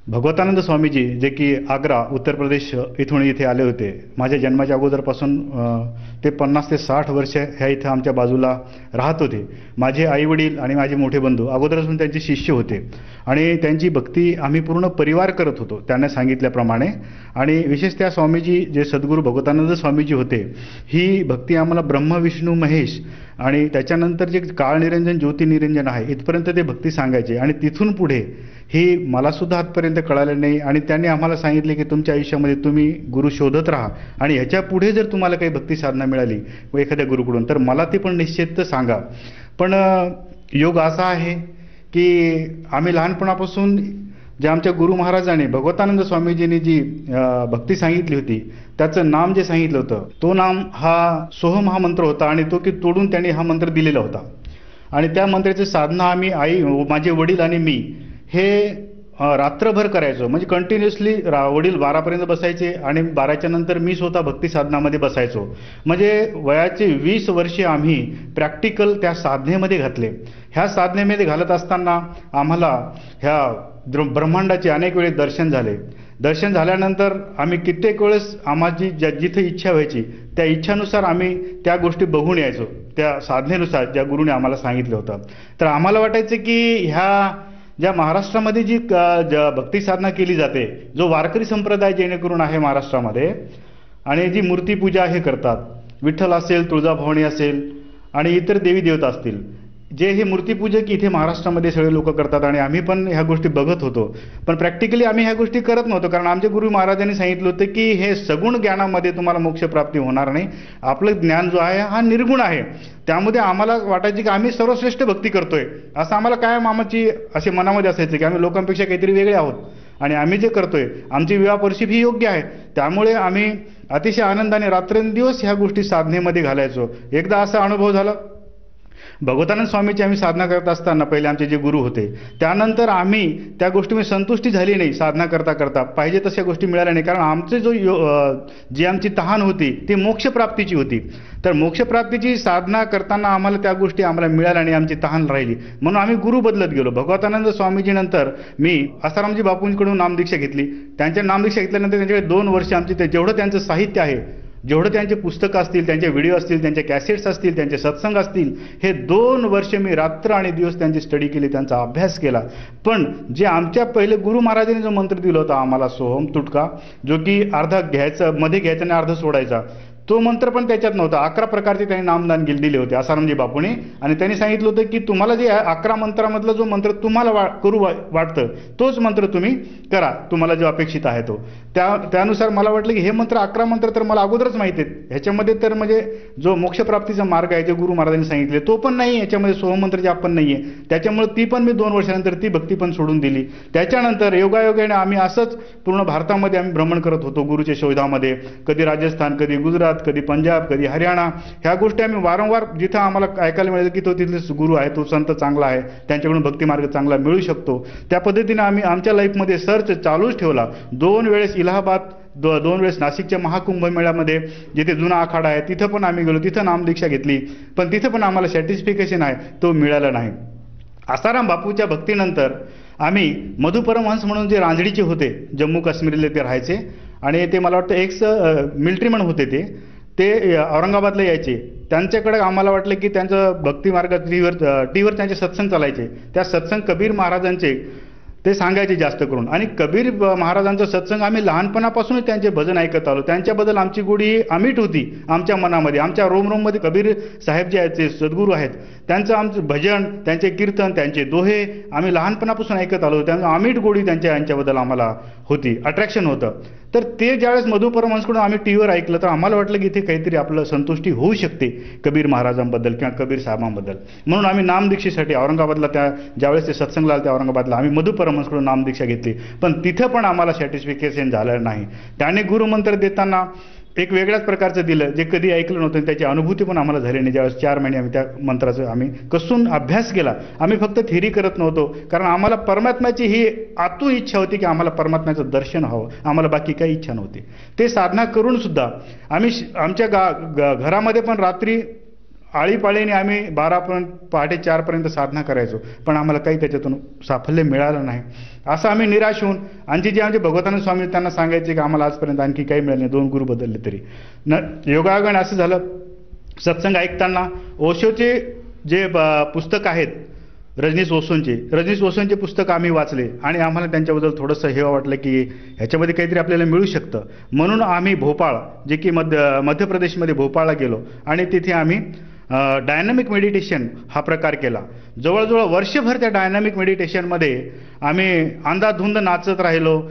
भगवतानंद स्वामीजी, जे की आग्रा, उत्तर प्रदेश इथून इथे आले होते। माझ्या जन्माच्या अगोदरपासून ते 50 ते 60 वर्ष ह्या इथं आमच्या बाजूला राहत होते। माझे आईवडील आणि माझे मोठे बंधू अगोदरपासून त्यांचे शिष्य होते, आणि त्यांची भक्ती आम्ही पूर्ण परिवार करत होतो त्यांना सांगितल्याप्रमाणे। आणि विशेषतः स्वामीजी जे सद्गुरू भगवतानंद स्वामीजी होते, ही भक्ती आम्हाला ब्रह्म विष्णू महेश आणि त्याच्यानंतर जे काळनिरंजन ज्योतिनिरंजन आहे इथपर्यंत ते भक्ती सांगायचे. आणि तिथून पुढे ही मला सुद्धा आजपर्यंत कळालं नाही. आणि त्यांनी आम्हाला सांगितले की तुमच्या आयुष्यामध्ये तुम्ही गुरु शोधत राहा आणि ह्याच्या पुढे जर तुम्हाला काही भक्ती साधना मिळाली व एखाद्या गुरुकडून तर मला ती पण निश्चित सांगा. पण योग असा आहे की आम्ही लहानपणापासून जे आमच्या गुरु महाराजांनी भगवतानंद स्वामीजींनी जी भक्ती सांगितली होती त्याचं नाम जे सांगितलं होतं तो नाम हा सोहम हा मंत्र होता आणि तो की तोडून त्यांनी हा मंत्र दिलेला होता. आणि त्या मंत्राची साधना आम्ही माझे वडील आणि मी हे रात्रभर करायचो. म्हणजे कंटिन्युअसली वडील 12पर्यंत बसायचे आणि 12च्या नंतर मी स्वतः भक्ती साधनामध्ये बसायचो. म्हणजे वयाचे 20 वर्षे आम्ही प्रॅक्टिकल त्या साधनेमध्ये घातले. ह्या साधनेमध्ये घालत असताना आम्हाला ह्या ब्रह्मांडाचे अनेक वेळेस दर्शन झाले. दर्शन झाल्यानंतर आम्ही कित्येक वेळेस आम्हाची जिथे इच्छा व्हायची त्या इच्छानुसार आम्ही त्या गोष्टी बघून यायचो त्या साधनेनुसार ज्या गुरुने आम्हाला सांगितलं होतं. तर आम्हाला वाटायचं की ह्या ज्या महाराष्ट्रामध्ये जी भक्ती साधना केली जाते जो वारकरी संप्रदाय जेणेकरून आहे महाराष्ट्रामध्ये आणि जी मूर्तीपूजा हे करतात विठ्ठल असेल तुळजाभवानी असेल आणि इतर देवी देवता असतील जे हे मूर्तीपूजक इथे महाराष्ट्रामध्ये सगळे लोक करतात आणि आम्ही पण ह्या गोष्टी बघत होतो. पण प्रॅक्टिकली आम्ही ह्या गोष्टी करत नव्हतो कारण आमचे गुरु महाराजांनी सांगितलं होतं की हे सगुण ज्ञानामध्ये तुम्हाला मोक्षप्राप्ती होणार नाही. आपलं ज्ञान जो आहे हा निर्गुण आहे. त्यामध्ये आम्हाला वाटायचे की आम्ही सर्वश्रेष्ठ भक्ती करतोय असं आम्हाला कायम आमची असे मनामध्ये असायचं की आम्ही लोकांपेक्षा काहीतरी वेगळे आहोत आणि आम्ही जे करतोय आमची विवाहपरिषद ही योग्य आहे. त्यामुळे आम्ही अतिशय आनंदाने रात्रंदिवस ह्या गोष्टी साधनेमध्ये घालायचो. एकदा असा अनुभव झाला भगवतानंद स्वामीची आम्ही साधना करत असताना पहिले आमचे जे गुरु होते त्यानंतर आम्ही त्या गोष्टीमध्ये संतुष्टी झाली नाही. साधना करता करता पाहिजे तशा गोष्टी मिळाल्या नाही कारण आमचे जी आमची तहान होती ती मोक्षप्राप्तीची होती. तर मोक्षप्राप्तीची साधना करताना आम्हाला त्या गोष्टी आम्हाला मिळाल्या नाही आमची तहान राहिली म्हणून आम्ही गुरु बदलत गेलो. भगवतानंद स्वामीजी नंतर मी आसारामजी बापूंकडून नामदीक्षा घेतली. त्यांच्या नामदीक्षा घेतल्यानंतर त्यांच्याकडे 2 वर्ष आमची जेवढं त्यांचं साहित्य आहे जेवढं त्यांचे पुस्तकं असतील त्यांचे व्हिडिओ असतील त्यांचे कॅसेट्स असतील त्यांचे सत्संग असतील हे 2 वर्ष मी रात्र आणि दिवस त्यांची स्टडी केली त्यांचा अभ्यास केला. पण जे आमच्या पहिले गुरु महाराजांनी जो मंत्र दिला होता आम्हाला सोहम तुटका जो की अर्धा घ्यायचा मध्ये घ्यायचा आणि अर्धा सोडायचा तो मंत्र पण त्याच्यात नव्हता. 11 प्रकारचे त्यांनी नामदान दिले होते आसारामजी बापूने आणि त्यांनी सांगितलं होतं की तुम्हाला जे 11 मंत्रामधला जो मंत्र तुम्हाला करू वाटतं तोच मंत्र तुम्ही करा तुम्हाला जो अपेक्षित आहे तो. त्यानुसार मला वाटलं की हे मंत्र 11 मंत्र तर मला अगोदरच माहिती आहेत ह्याच्यामध्ये तर म्हणजे जो मोक्षप्राप्तीचा मार्ग आहे जे गुरु महाराजांनी सांगितले तो पण नाही याच्यामध्ये सोहमंत्र जाप पण नाहीये. त्याच्यामुळे ती पण मी 2 वर्षानंतर ती भक्ती पण सोडून दिली. त्याच्यानंतर योगायोगाने आम्ही असंच पूर्ण भारतामध्ये आम्ही भ्रमण करत होतो गुरुच्या शोधामध्ये. कधी राजस्थान कधी गुजरात कधी पंजाब कधी हरियाणा ह्या गोष्टी आम्ही वारंवार जिथं आम्हाला ऐकायला मिळालं की तो तिथले गुरु आहे तो संत चांगला आहे त्यांच्याकडून भक्ती मार्ग चांगला मिळू शकतो. त्या पद्धतीने आम्ही आमच्या लाईफमध्ये सर्च चालूच ठेवला. 2 वेळेस इलाहाबाद 2 वेळेस नाशिकच्या महाकुंभमेळ्यामध्ये जिथे जुना आखाडा आहे तिथं पण आम्ही गेलो तिथं नामदीक्षा घेतली पण तिथं पण आम्हाला सॅटिस्फिकेशन आहे तो मिळाला नाही. आसाराम बापूच्या भक्तीनंतर आम्ही मधु परमहंस म्हणून जे रांजडीचे होते जम्मू काश्मीरला ते राहायचे आणि ते मला वाटतं एक्स मिलिटरीमन होते ते औरंगाबादला यायचे. त्यांच्याकडे आम्हाला वाटलं की त्यांचं भक्ती मार्ग टीव्हीवर त्यांचे सत्संग चालायचे. त्या सत्संग कबीर महाराजांचे ते सांगायचे जास्त करून आणि कबीर महाराजांचं सत्संग आम्ही लहानपणापासूनच त्यांचे भजन ऐकत आलो. त्यांच्याबद्दल आमची गोडी अमीट होती आमच्या मनामध्ये. आमच्या रोममध्ये कबीर साहेब जे आहेत ते सद्गुरू आहेत त्यांचं आमचं भजन त्यांचे कीर्तन त्यांचे दोहे आम्ही लहानपणापासून ऐकत आलो. त्यांचं अमीट गोडी यांच्याबद्दल आम्हाला होती अट्रॅक्शन होतं. तर ते ज्यावेळेस मधु परमहंसकडून आम्ही टीव्हीवर ऐकलं तर आम्हाला वाटलं की इथे काहीतरी आपलं संतुष्टी होऊ शकते कबीर महाराजांबद्दल किंवा कबीर साहेबांबद्दल. म्हणून आम्ही नामदीक्षेसाठी औरंगाबादला ज्यावेळेस ते सत्संगला त्या औरंगाबादला आम्ही मधु परमहंसकडून नामदीक्षा घेतली पण तिथं पण आम्हाला सॅटिस्फिकेशन झालं नाही. त्याने गुरुमंत्र देताना एक वेगळ्याच प्रकारचं दिलं जे कधी ऐकलं नव्हतं त्याची अनुभूती पण आम्हाला झाली नाही. ज्यावेळेस 4 महिने आम्ही त्या मंत्राचा आम्ही कसून अभ्यास केला. आम्ही फक्त थेरी करत नव्हतो कारण आम्हाला परमात्म्याची ही आतून इच्छा होती की आम्हाला परमात्म्याचं दर्शन हवं. आम्हाला बाकी काही इच्छा नव्हती. ते साधना करून सुद्धा आम्ही आमच्या घरामध्ये पण रात्री आळीपाळीने आम्ही 12पर्यंत पहाटे 4पर्यंत साधना करायचो पण आम्हाला काही त्याच्यातून साफल्य मिळालं नाही. असं आम्ही निराश होऊन आणखी जे आमचे भगवतानंद स्वामी त्यांना सांगायचे की आम्हाला आजपर्यंत आणखी काही मिळालं नाही 2 गुरु बदलले तरी. योगायोगाने असं झालं सत्संग ऐकताना ओशोचे जे पुस्तक आहेत रजनीश ओशोंचे पुस्तक आम्ही वाचले आणि आम्हाला त्यांच्याबद्दल थोडंसं हे वाटलं की ह्याच्यामध्ये काहीतरी आपल्याला मिळू शकतं. म्हणून आम्ही भोपाळ जे की मध्य प्रदेशमध्ये भोपाळला गेलो आणि तिथे आम्ही डायनॅमिक मेडिटेशन हा प्रकार केला. जवळजवळ वर्षभर त्या डायनॅमिक मेडिटेशनमध्ये आम्ही अंधाधुंद नाचत राहिलो.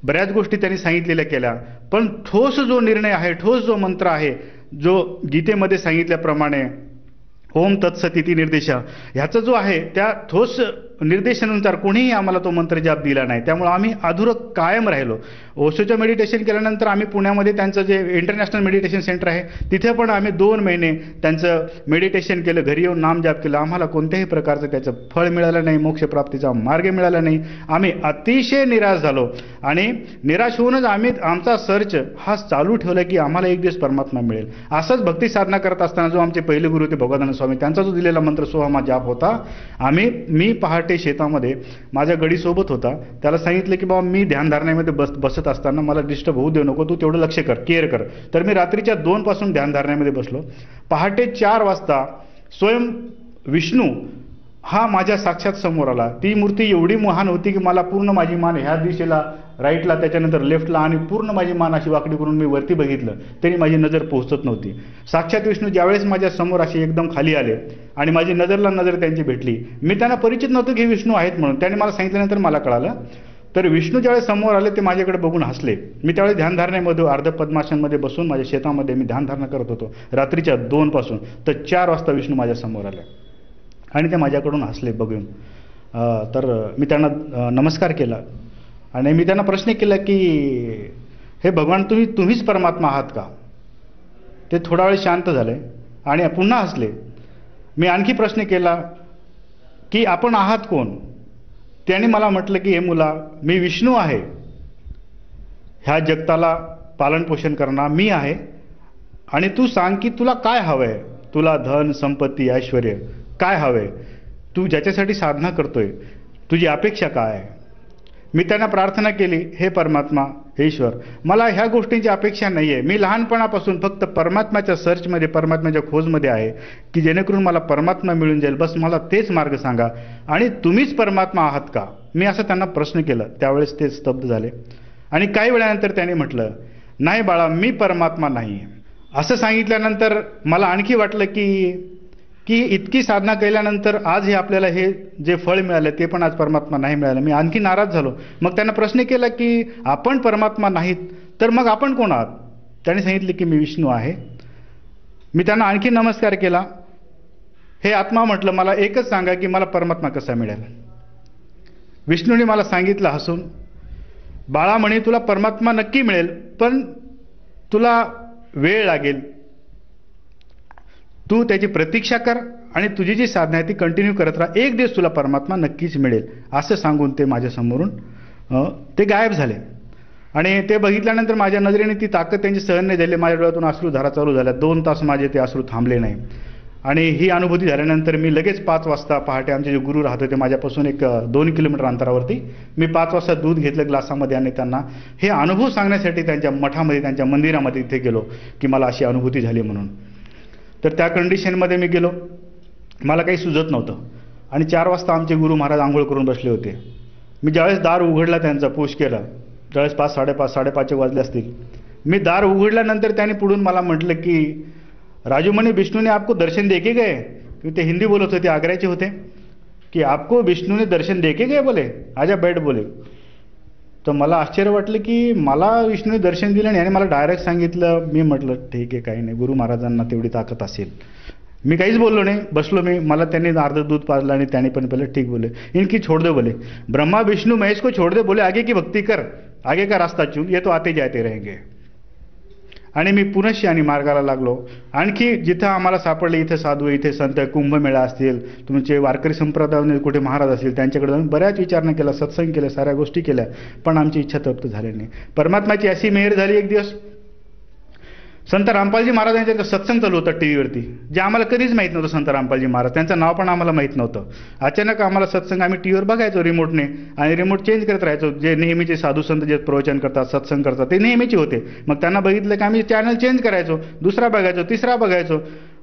बऱ्याच गोष्टी त्यांनी सांगितलेल्या केल्या, पण ठोस जो निर्णय आहे, ठोस जो मंत्र आहे, जो गीतेमध्ये सांगितल्याप्रमाणे ओम तत्सदिती निर्देशा, ह्याचा जो आहे त्या ठोस निर्देशानुसार कोणीही आम्हाला तो मंत्र जाप दिला नाही. त्यामुळे आम्ही अधुरं कायम राहिलो. ओशोचं मेडिटेशन केल्यानंतर आम्ही पुण्यामध्ये त्यांचं जे इंटरनॅशनल मेडिटेशन सेंटर आहे तिथे पण आम्ही 2 महिने त्यांचं मेडिटेशन केलं, घरी येऊन नामजाप केलं. आम्हाला कोणत्याही प्रकारचं त्याचं फळ मिळालं नाही, मोक्षप्राप्तीचा मार्ग मिळाला नाही. आम्ही अतिशय निराश झालो आणि निराश होऊनच आम्ही आमचा सर्च हा चालू ठेवला की आम्हाला एक दिवस परमात्मा मिळेल. असंच भक्ती साधना करत असताना जो आमचे पहिले गुरु होते भगवदानंद स्वामी, त्यांचा जो दिलेला मंत्र सोहमा जाप होता, मी पहाटे शेतामध्ये माझ्या गडीसोबत होता, त्याला सांगितलं की बाबा मी ध्यानधारणेमध्ये बसत असताना मला डिस्टर्ब होऊ देऊ नको, तू तेवढं लक्ष कर, केअर कर. तर मी रात्रीच्या 2 पासून ध्यानधारणेमध्ये बसलो. पहाटे 4 वाजता स्वयं विष्णू हा माझ्या साक्षात समोर आला. ती मूर्ती एवढी महान होती की मला पूर्ण माझी मान ह्या दिशेला, राईटला, त्याच्यानंतर लेफ्टला आणि पूर्ण माझी मान अशी वाकडी करून मी वरती बघितलं तरी माझी नजर पोहोचत नव्हती. साक्षात विष्णू ज्यावेळेस माझ्या समोर असे एकदम खाली आले आणि माझी नजरला नजर त्यांची भेटली, मी त्यांना परिचित नव्हतो की विष्णू आहेत म्हणून. त्यांनी मला सांगितल्यानंतर मला कळालं. तर विष्णू ज्यावेळेस समोर आले ते माझ्याकडे बघून हसले. मी त्यावेळेस ध्यानधारणेमध्ये अर्ध पद्मासनमध्ये बसून माझ्या शेतामध्ये मी ध्यानधारणा करत होतो रात्रीच्या 2 पासून. तर 4 वाजता विष्णू माझ्या समोर आले आणि ते माझ्याकडून हसले बघून. तर मी त्यांना नमस्कार केला आणि मी त्यांना प्रश्न केला की हे भगवान, तुम्हीच परमात्मा आहात का? ते थोडा वेळ शांत झाले आणि पुन्हा हसले. मी आणखी प्रश्न केला की आपण आहात कोण? त्याने मला म्हटलं की हे मुला, मी विष्णू आहे, ह्या जगताला पालनपोषण करणार मी आहे, आणि तू सांग की तुला काय हवंय? तुला धन, संपत्ती, ऐश्वर काय हवंय? तू ज्याच्यासाठी साधना करतोय तुझी अपेक्षा काय आहे? मी त्यांना प्रार्थना केली, हे परमात्मा, हे ईश्वर, मला ह्या गोष्टींची अपेक्षा नाही आहे. मी लहानपणापासून फक्त परमात्म्याच्या सर्चमध्ये, परमात्म्याच्या खोजमध्ये आहे की जेणेकरून मला परमात्मा मिळून जाईल. बस मला तेच मार्ग सांगा आणि तुम्हीच परमात्मा आहात का? मी असं त्यांना प्रश्न केला. त्यावेळेस ते स्तब्ध झाले आणि काही वेळानंतर त्यांनी म्हटलं, नाही बाळा, मी परमात्मा नाही. असं सांगितल्यानंतर मला आणखी वाटलं की इतकी साधना केल्यानंतर आज हे आपल्याला हे जे फळ मिळालं ते पण आज परमात्मा नाही मिळालं. मी आणखी नाराज झालो. मग त्यांना प्रश्न केला की आपण परमात्मा नाहीत तर मग आपण कोण आहात? त्यांनी सांगितले की मी विष्णू आहे. मी त्यांना आणखी नमस्कार केला. हे आत्मा, म्हटलं मला एकच सांगा की मला परमात्मा कसा मिळेल? विष्णूने मला सांगितलं हसून, बाळा म्हणे, तुला परमात्मा नक्की मिळेल, पण तुला वेळ लागेल. तू त्याची प्रतीक्षा कर आणि तुझी जी साधना आहे ती कंटिन्यू करत राहा, एक दिवस तुला परमात्मा नक्कीच मिळेल. असं सांगून ते माझ्यासमोरून ते गायब झाले. आणि ते बघितल्यानंतर माझ्या नजरेने ती ताकद त्यांची सहन नाही झाली. माझ्या डोळ्यातून अश्रूधारा चालू झाल्या. 2 तास माझे ते अश्रू थांबले नाही. आणि ही अनुभूती झाल्यानंतर मी लगेच 5 वाजता पहाटे, आमचे जे गुरु राहत होते माझ्यापासून एक 2 किलोमीटर अंतरावरती, मी 5 वाजता दूध घेतलं ग्लासामध्ये आणि त्यांना हे अनुभव सांगण्यासाठी त्यांच्या मठामध्ये, त्यांच्या मंदिरामध्ये तिथे गेलो की मला अशी अनुभूती झाली म्हणून. तर त्या कंडिशनमध्ये मी गेलो. मला काही सुचत नव्हतं आणि 4 वाजता आमचे गुरु महाराज आंघोळ करून बसले होते. मी ज्यावेळेस दार उघडला, त्यांचा पुश केला, त्यावेळेस 5, 5:30 वाजले असतील. मी दार उघडल्यानंतर त्यांनी पुढून मला म्हटलं की राजू म्हणे, विष्णू ने आपको दर्शन देके गए? ते हिंदी बोलत होते, आग्र्याचे होते. की आपको विष्णू ने दर्शन देके गए बोले, आजा बैठ बोले. तर मला आश्चर्य वाटलं की मला विष्णूने दर्शन दिलं आणि याने मला डायरेक्ट सांगितलं. मी म्हटलं ठीक आहे, काही नाही, गुरु महाराजांना तेवढी ताकद असेल. मी काहीच बोललो नाही, बसलो मी. मला त्यांनी अर्ध दूध पाजलं आणि त्याने पण पहिलं ठीक बोले, इनकी छोड़ दे बोले, ब्रह्मा विष्णू महेश को छोड़ दे बोले, आगे की भक्ती कर, आगे का रास्ता चुन, ये तो आते जाते रहेंगे. आणि मी पुनश्च आणि मार्गाला लागलो. आणखी जिथं आम्हाला सापडले, इथे साधू, इथे संत, कुंभमेळा असतील, तुमचे वारकरी संप्रदायामध्ये कुठे महाराज असतील, त्यांच्याकडे जाऊन बऱ्याच विचारणा केला, सत्संग केला, साऱ्या गोष्टी केल्या, पण आमची इच्छा तृप्त झाली नाही. परमात्म्याची अशी मेहर झाली. एक दिवस संत रामपालजी महाराजांचा सत्संग चालू होता टीव्हीवरती, जे आम्हाला कधीच माहीत नव्हतं. संत रामपालजी महाराज, त्यांचं नाव पण आम्हाला माहीत नव्हतं. अचानक आम्हाला सत्संग, आम्ही टीव्हीवर बघायचो रिमोटने आणि रिमोट चेंज करत राहायचो. जे नेहमीचे साधू संत जे प्रवचन करतात, सत्संग करतात, ते नेहमीचे होते. मग त्यांना बघितलं की आम्ही चॅनल चेंज करायचो, दुसरा बघायचो, तिसरा बघायचो.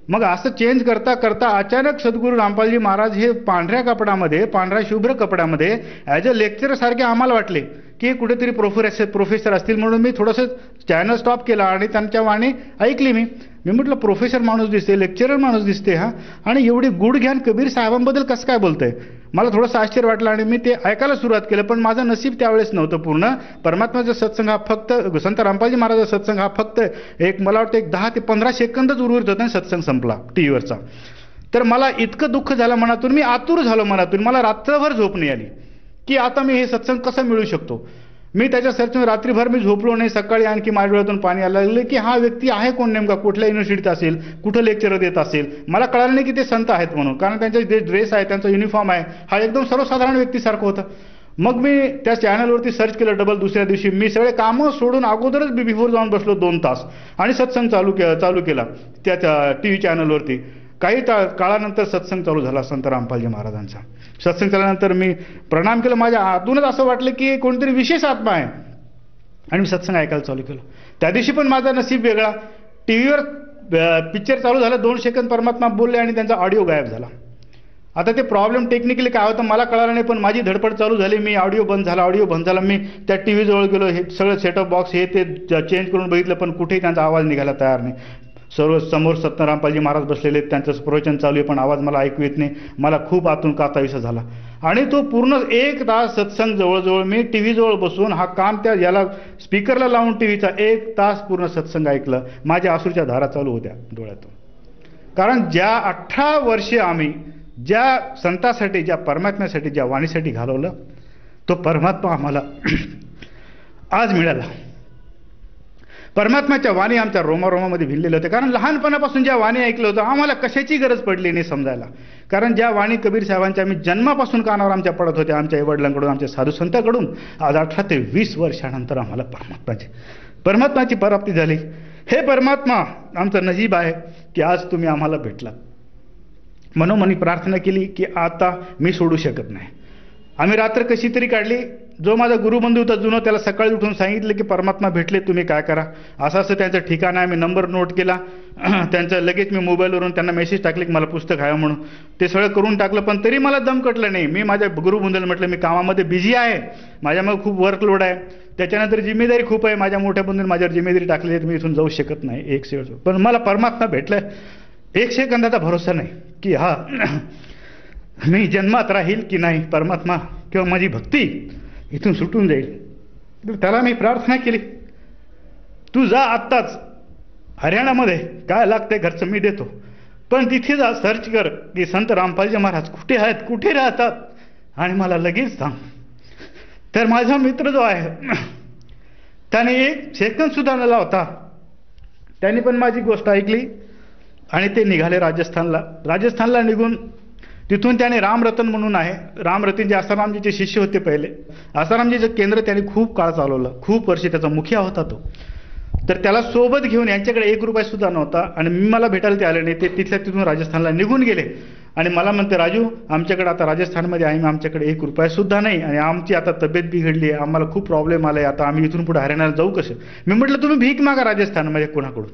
मग असं चेंज करता करता अचानक सद्गुरू रामपालजी महाराज हे पांढऱ्या कपड्यामध्ये, पांढऱ्या शुभ्र कपड्यामध्ये ॲज अ लेक्चर सारखे आम्हाला वाटले की कुठेतरी प्रोफेसर असतील. म्हणून मी थोडंसं चॅनल स्टॉप केला आणि त्यांच्या वाणी ऐकली. मी मी म्हटलं प्रोफेसर माणूस दिसते, लेक्चरर माणूस दिसते हा, आणि एवढी गुड ज्ञान कबीर साहेबांबद्दल कसं काय बोलतंय. मला थोडंसं आश्चर्य वाटलं आणि मी ते ऐकायला सुरुवात केलं. पण माझं नशीब त्यावेळेस नव्हतं पूर्ण. परमात्माचा सत्संग हा फक्त, संत रामपालजी महाराजांचा सत्संग हा फक्त मला वाटतं 10 ते 15 सेकंदच उर्वरित होता आणि सत्संग संपला टीव्हीवरचा. तर मला इतकं दुःख झालं मनातून, मी आतुर झालो मनातून. मला रात्रभर झोप नाही आली की आता मी हे सत्संग कसं मिळू शकतो. मी त्याच्या सर्चमध्ये रात्रीभर मी झोपलो नाही. सकाळी आणखी माझ्या डोळ्यातून पाणी यायला लागलं की हा व्यक्ती आहे कोण नेमका, कुठल्या युनिव्हर्सिटीत असेल, कुठं लेक्चर देत असेल. मला कळालं नाही की ते संत आहेत म्हणून, कारण त्यांचे जे ड्रेस आहे, त्यांचा युनिफॉर्म आहे, हा एकदम सर्वसाधारण व्यक्तीसारखं होतं. मग मी त्या चॅनलवरती सर्च केलं डबल. दुसऱ्या दिवशी मी सगळे कामं सोडून अगोदरच बिफोर जाऊन बसलो 2 तास आणि सत्संग चालू केला त्या टीव्ही चॅनलवरती. काही काळानंतर सत्संग चालू झाला संत रामपालजी महाराजांचा. सत्संग झाल्यानंतर मी प्रणाम केलं. माझ्या आतूनच असं वाटलं की कोणतरी विशेष आत्मा आहे आणि मी सत्संग ऐकायला चालू केलं. त्या दिवशी पण माझा नसीब वेगळा. टीव्हीवर पिक्चर चालू झाला, 2 सेकंद परमात्मा बोलले आणि त्यांचा ऑडिओ गायब झाला. आता ते प्रॉब्लेम टेक्निकली काय होतं मला कळालं नाही, पण माझी धडपड चालू झाली. मी ऑडिओ बंद झाला. मी त्या टीव्ही जवळ गेलो, हे सगळं सेटअप बॉक्स हे ते चेंज करून बघितलं, पण कुठेही त्यांचा आवाज निघायला तयार नाही. सर्व समोर सत रामपालजी महाराज बसलेले, त्यांचं प्रवचन चालू आहे, पण आवाज मला ऐकू येत नाही. मला खूप आतून काताविसा झाला आणि तो पूर्ण 1 तास सत्संग जवळजवळ मी टीव्ही जवळ बसून हा कान त्या याला स्पीकरला लावून टीव्हीचा 1 तास पूर्ण सत्संग ऐकलं. माझ्या अश्रूच्या धारा चालू होत्या डोळ्यातून. कारण ज्या 18 वर्षे आम्ही ज्या संतासाठी, ज्या परमात्म्यासाठी, ज्या वाणीसाठी घालवलं, तो परमात्मा आम्हाला आज मिळाला. परमात्म्याच्या वाणी आमच्या रोमारोमामध्ये भिनलेले होते. कारण लहानपणापासून ज्या वाणी ऐकलं होतं आम्हाला कशाची गरज पडली नाही समजायला. कारण ज्या वाणी कबीर साहेबांच्या आम्ही जन्मापासून कानावर आमच्या पडत होत्या, आमच्या आईवडिलांकडून, आमच्या साधू संतांकडून, आज 18 ते 20 वर्षानंतर आम्हाला परमात्म्याची प्राप्ती झाली. हे परमात्मा आमचं नशीब आहे की आज तुम्ही आम्हाला भेटलात. मनोमनी प्रार्थना केली की आता मी सोडू शकत नाही. आम्ही रात्र कशी तरी काढली. जो माझा गुरुबंधू होता जुनं, त्याला सकाळी उठून सांगितलं की परमात्मा भेटले, तुम्ही काय करा. असं त्यांचं ठिकाण आहे. मी नंबर नोट केला त्यांचं. लगेच मी मोबाईलवरून त्यांना मेसेज टाकले की मला पुस्तक हवं म्हणून. ते सगळं करून टाकलं, पण तरी मला दम कटलं नाही. मी माझ्या गुरुबंधूला म्हटलं मी कामामध्ये बिझी आहे, माझ्यामध्ये खूप वर्कलोड आहे, त्याच्यानंतर जिम्मेदारी खूप आहे. माझ्या मोठ्या बंधूंनी माझ्यावर जिम्मेदारी टाकली आहे, मी इथून जाऊ शकत नाही 1 सेकंद. पण मला परमात्मा भेटलं. 1 सेकंदाचा भरोसा नाही की हा मी जन्मात राहील की नाही, परमात्मा किंवा माझी भक्ती इथून सुटून जाईल. त्याला मी प्रार्थना केली, तू जा आत्ताच हरियाणामध्ये, काय लागते घरचं मी देतो, पण तिथे जा, सर्च कर की संत रामपालजी महाराज कुठे आहेत, कुठे राहतात, आणि मला लगेच सांग. तर माझा मित्र जो आहे त्याने 1 सेकंद सुद्धा न लावता त्यांनी पण माझी गोष्ट ऐकली आणि ते निघाले राजस्थानला निघून तिथून त्याने रामरतन म्हणून आहे, रामरतन जे आसारामजीचे शिष्य होते पहिले, आसारामजीचं केंद्र त्याने खूप काळ चालवलं, खूप वर्षे त्याचा मुखिया होता तो. तर त्याला सोबत घेऊन, यांच्याकडे 1 रुपया सुद्धा नव्हता आणि मला भेटायला ते आले नाही. ते तिथून राजस्थानला निघून गेले आणि मला म्हणते राजू आमच्याकडे आता राजस्थानमध्ये आहे, आमच्याकडे 1 रुपया सुद्धा नाही आणि आमची आता तब्येत बिघडली आहे, आम्हाला खूप प्रॉब्लेम आलाय, आता आम्ही इथून पुढे हरियाणाला जाऊ कसं. मी म्हटलं तुम्ही भीक मागा राजस्थानमध्ये कोणाकडून,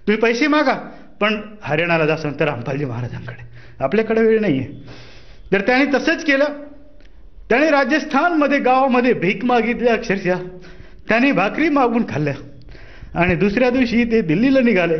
तुम्ही पैसे मागा, पण हरियाणाला जा संत रामपालजी महाराजांकडे, आपल्याकडे वेळ नाहीये. तर त्याने तसंच केलं. त्याने राजस्थानमध्ये गावामध्ये भीक मागितली, अक्षरशः त्याने भाकरी मागून खाल्ल्या आणि दुसऱ्या दिवशी ते दिल्लीला निघाले.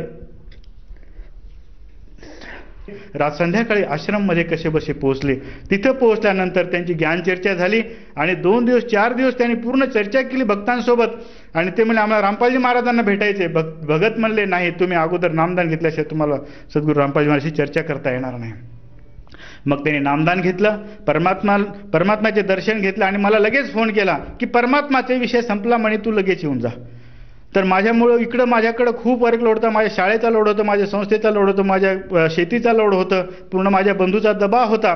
संध्याकाळी आश्रममध्ये कसे बसे पोहोचले. तिथं पोहोचल्यानंतर त्यांची ज्ञानचर्चा झाली आणि 2 दिवस 4 दिवस त्यांनी पूर्ण चर्चा केली भक्तांसोबत. आणि ते म्हणले आम्हाला रामपालजी महाराजांना भेटायचे. भगत म्हणले नाही, तुम्ही अगोदर नामदान घेतल्याशिवाय तुम्हाला सद्गुरू रामपालजी महाराजांशी चर्चा करता येणार नाही. मग त्यांनी नामदान घेतलं, परमात्म्याचे दर्शन घेतलं आणि मला लगेच फोन केला की परमात्माचा विषय संपला म्हणे, तू लगेच येऊन जा. तर माझ्यामुळं इकडं माझ्याकडं खूप वर्कलोड होता, माझ्या शाळेचा लोड होता, माझ्या संस्थेचा लोड होता, माझ्या शेतीचा लोड होतं, पूर्ण माझ्या बंधूचा दबाव होता.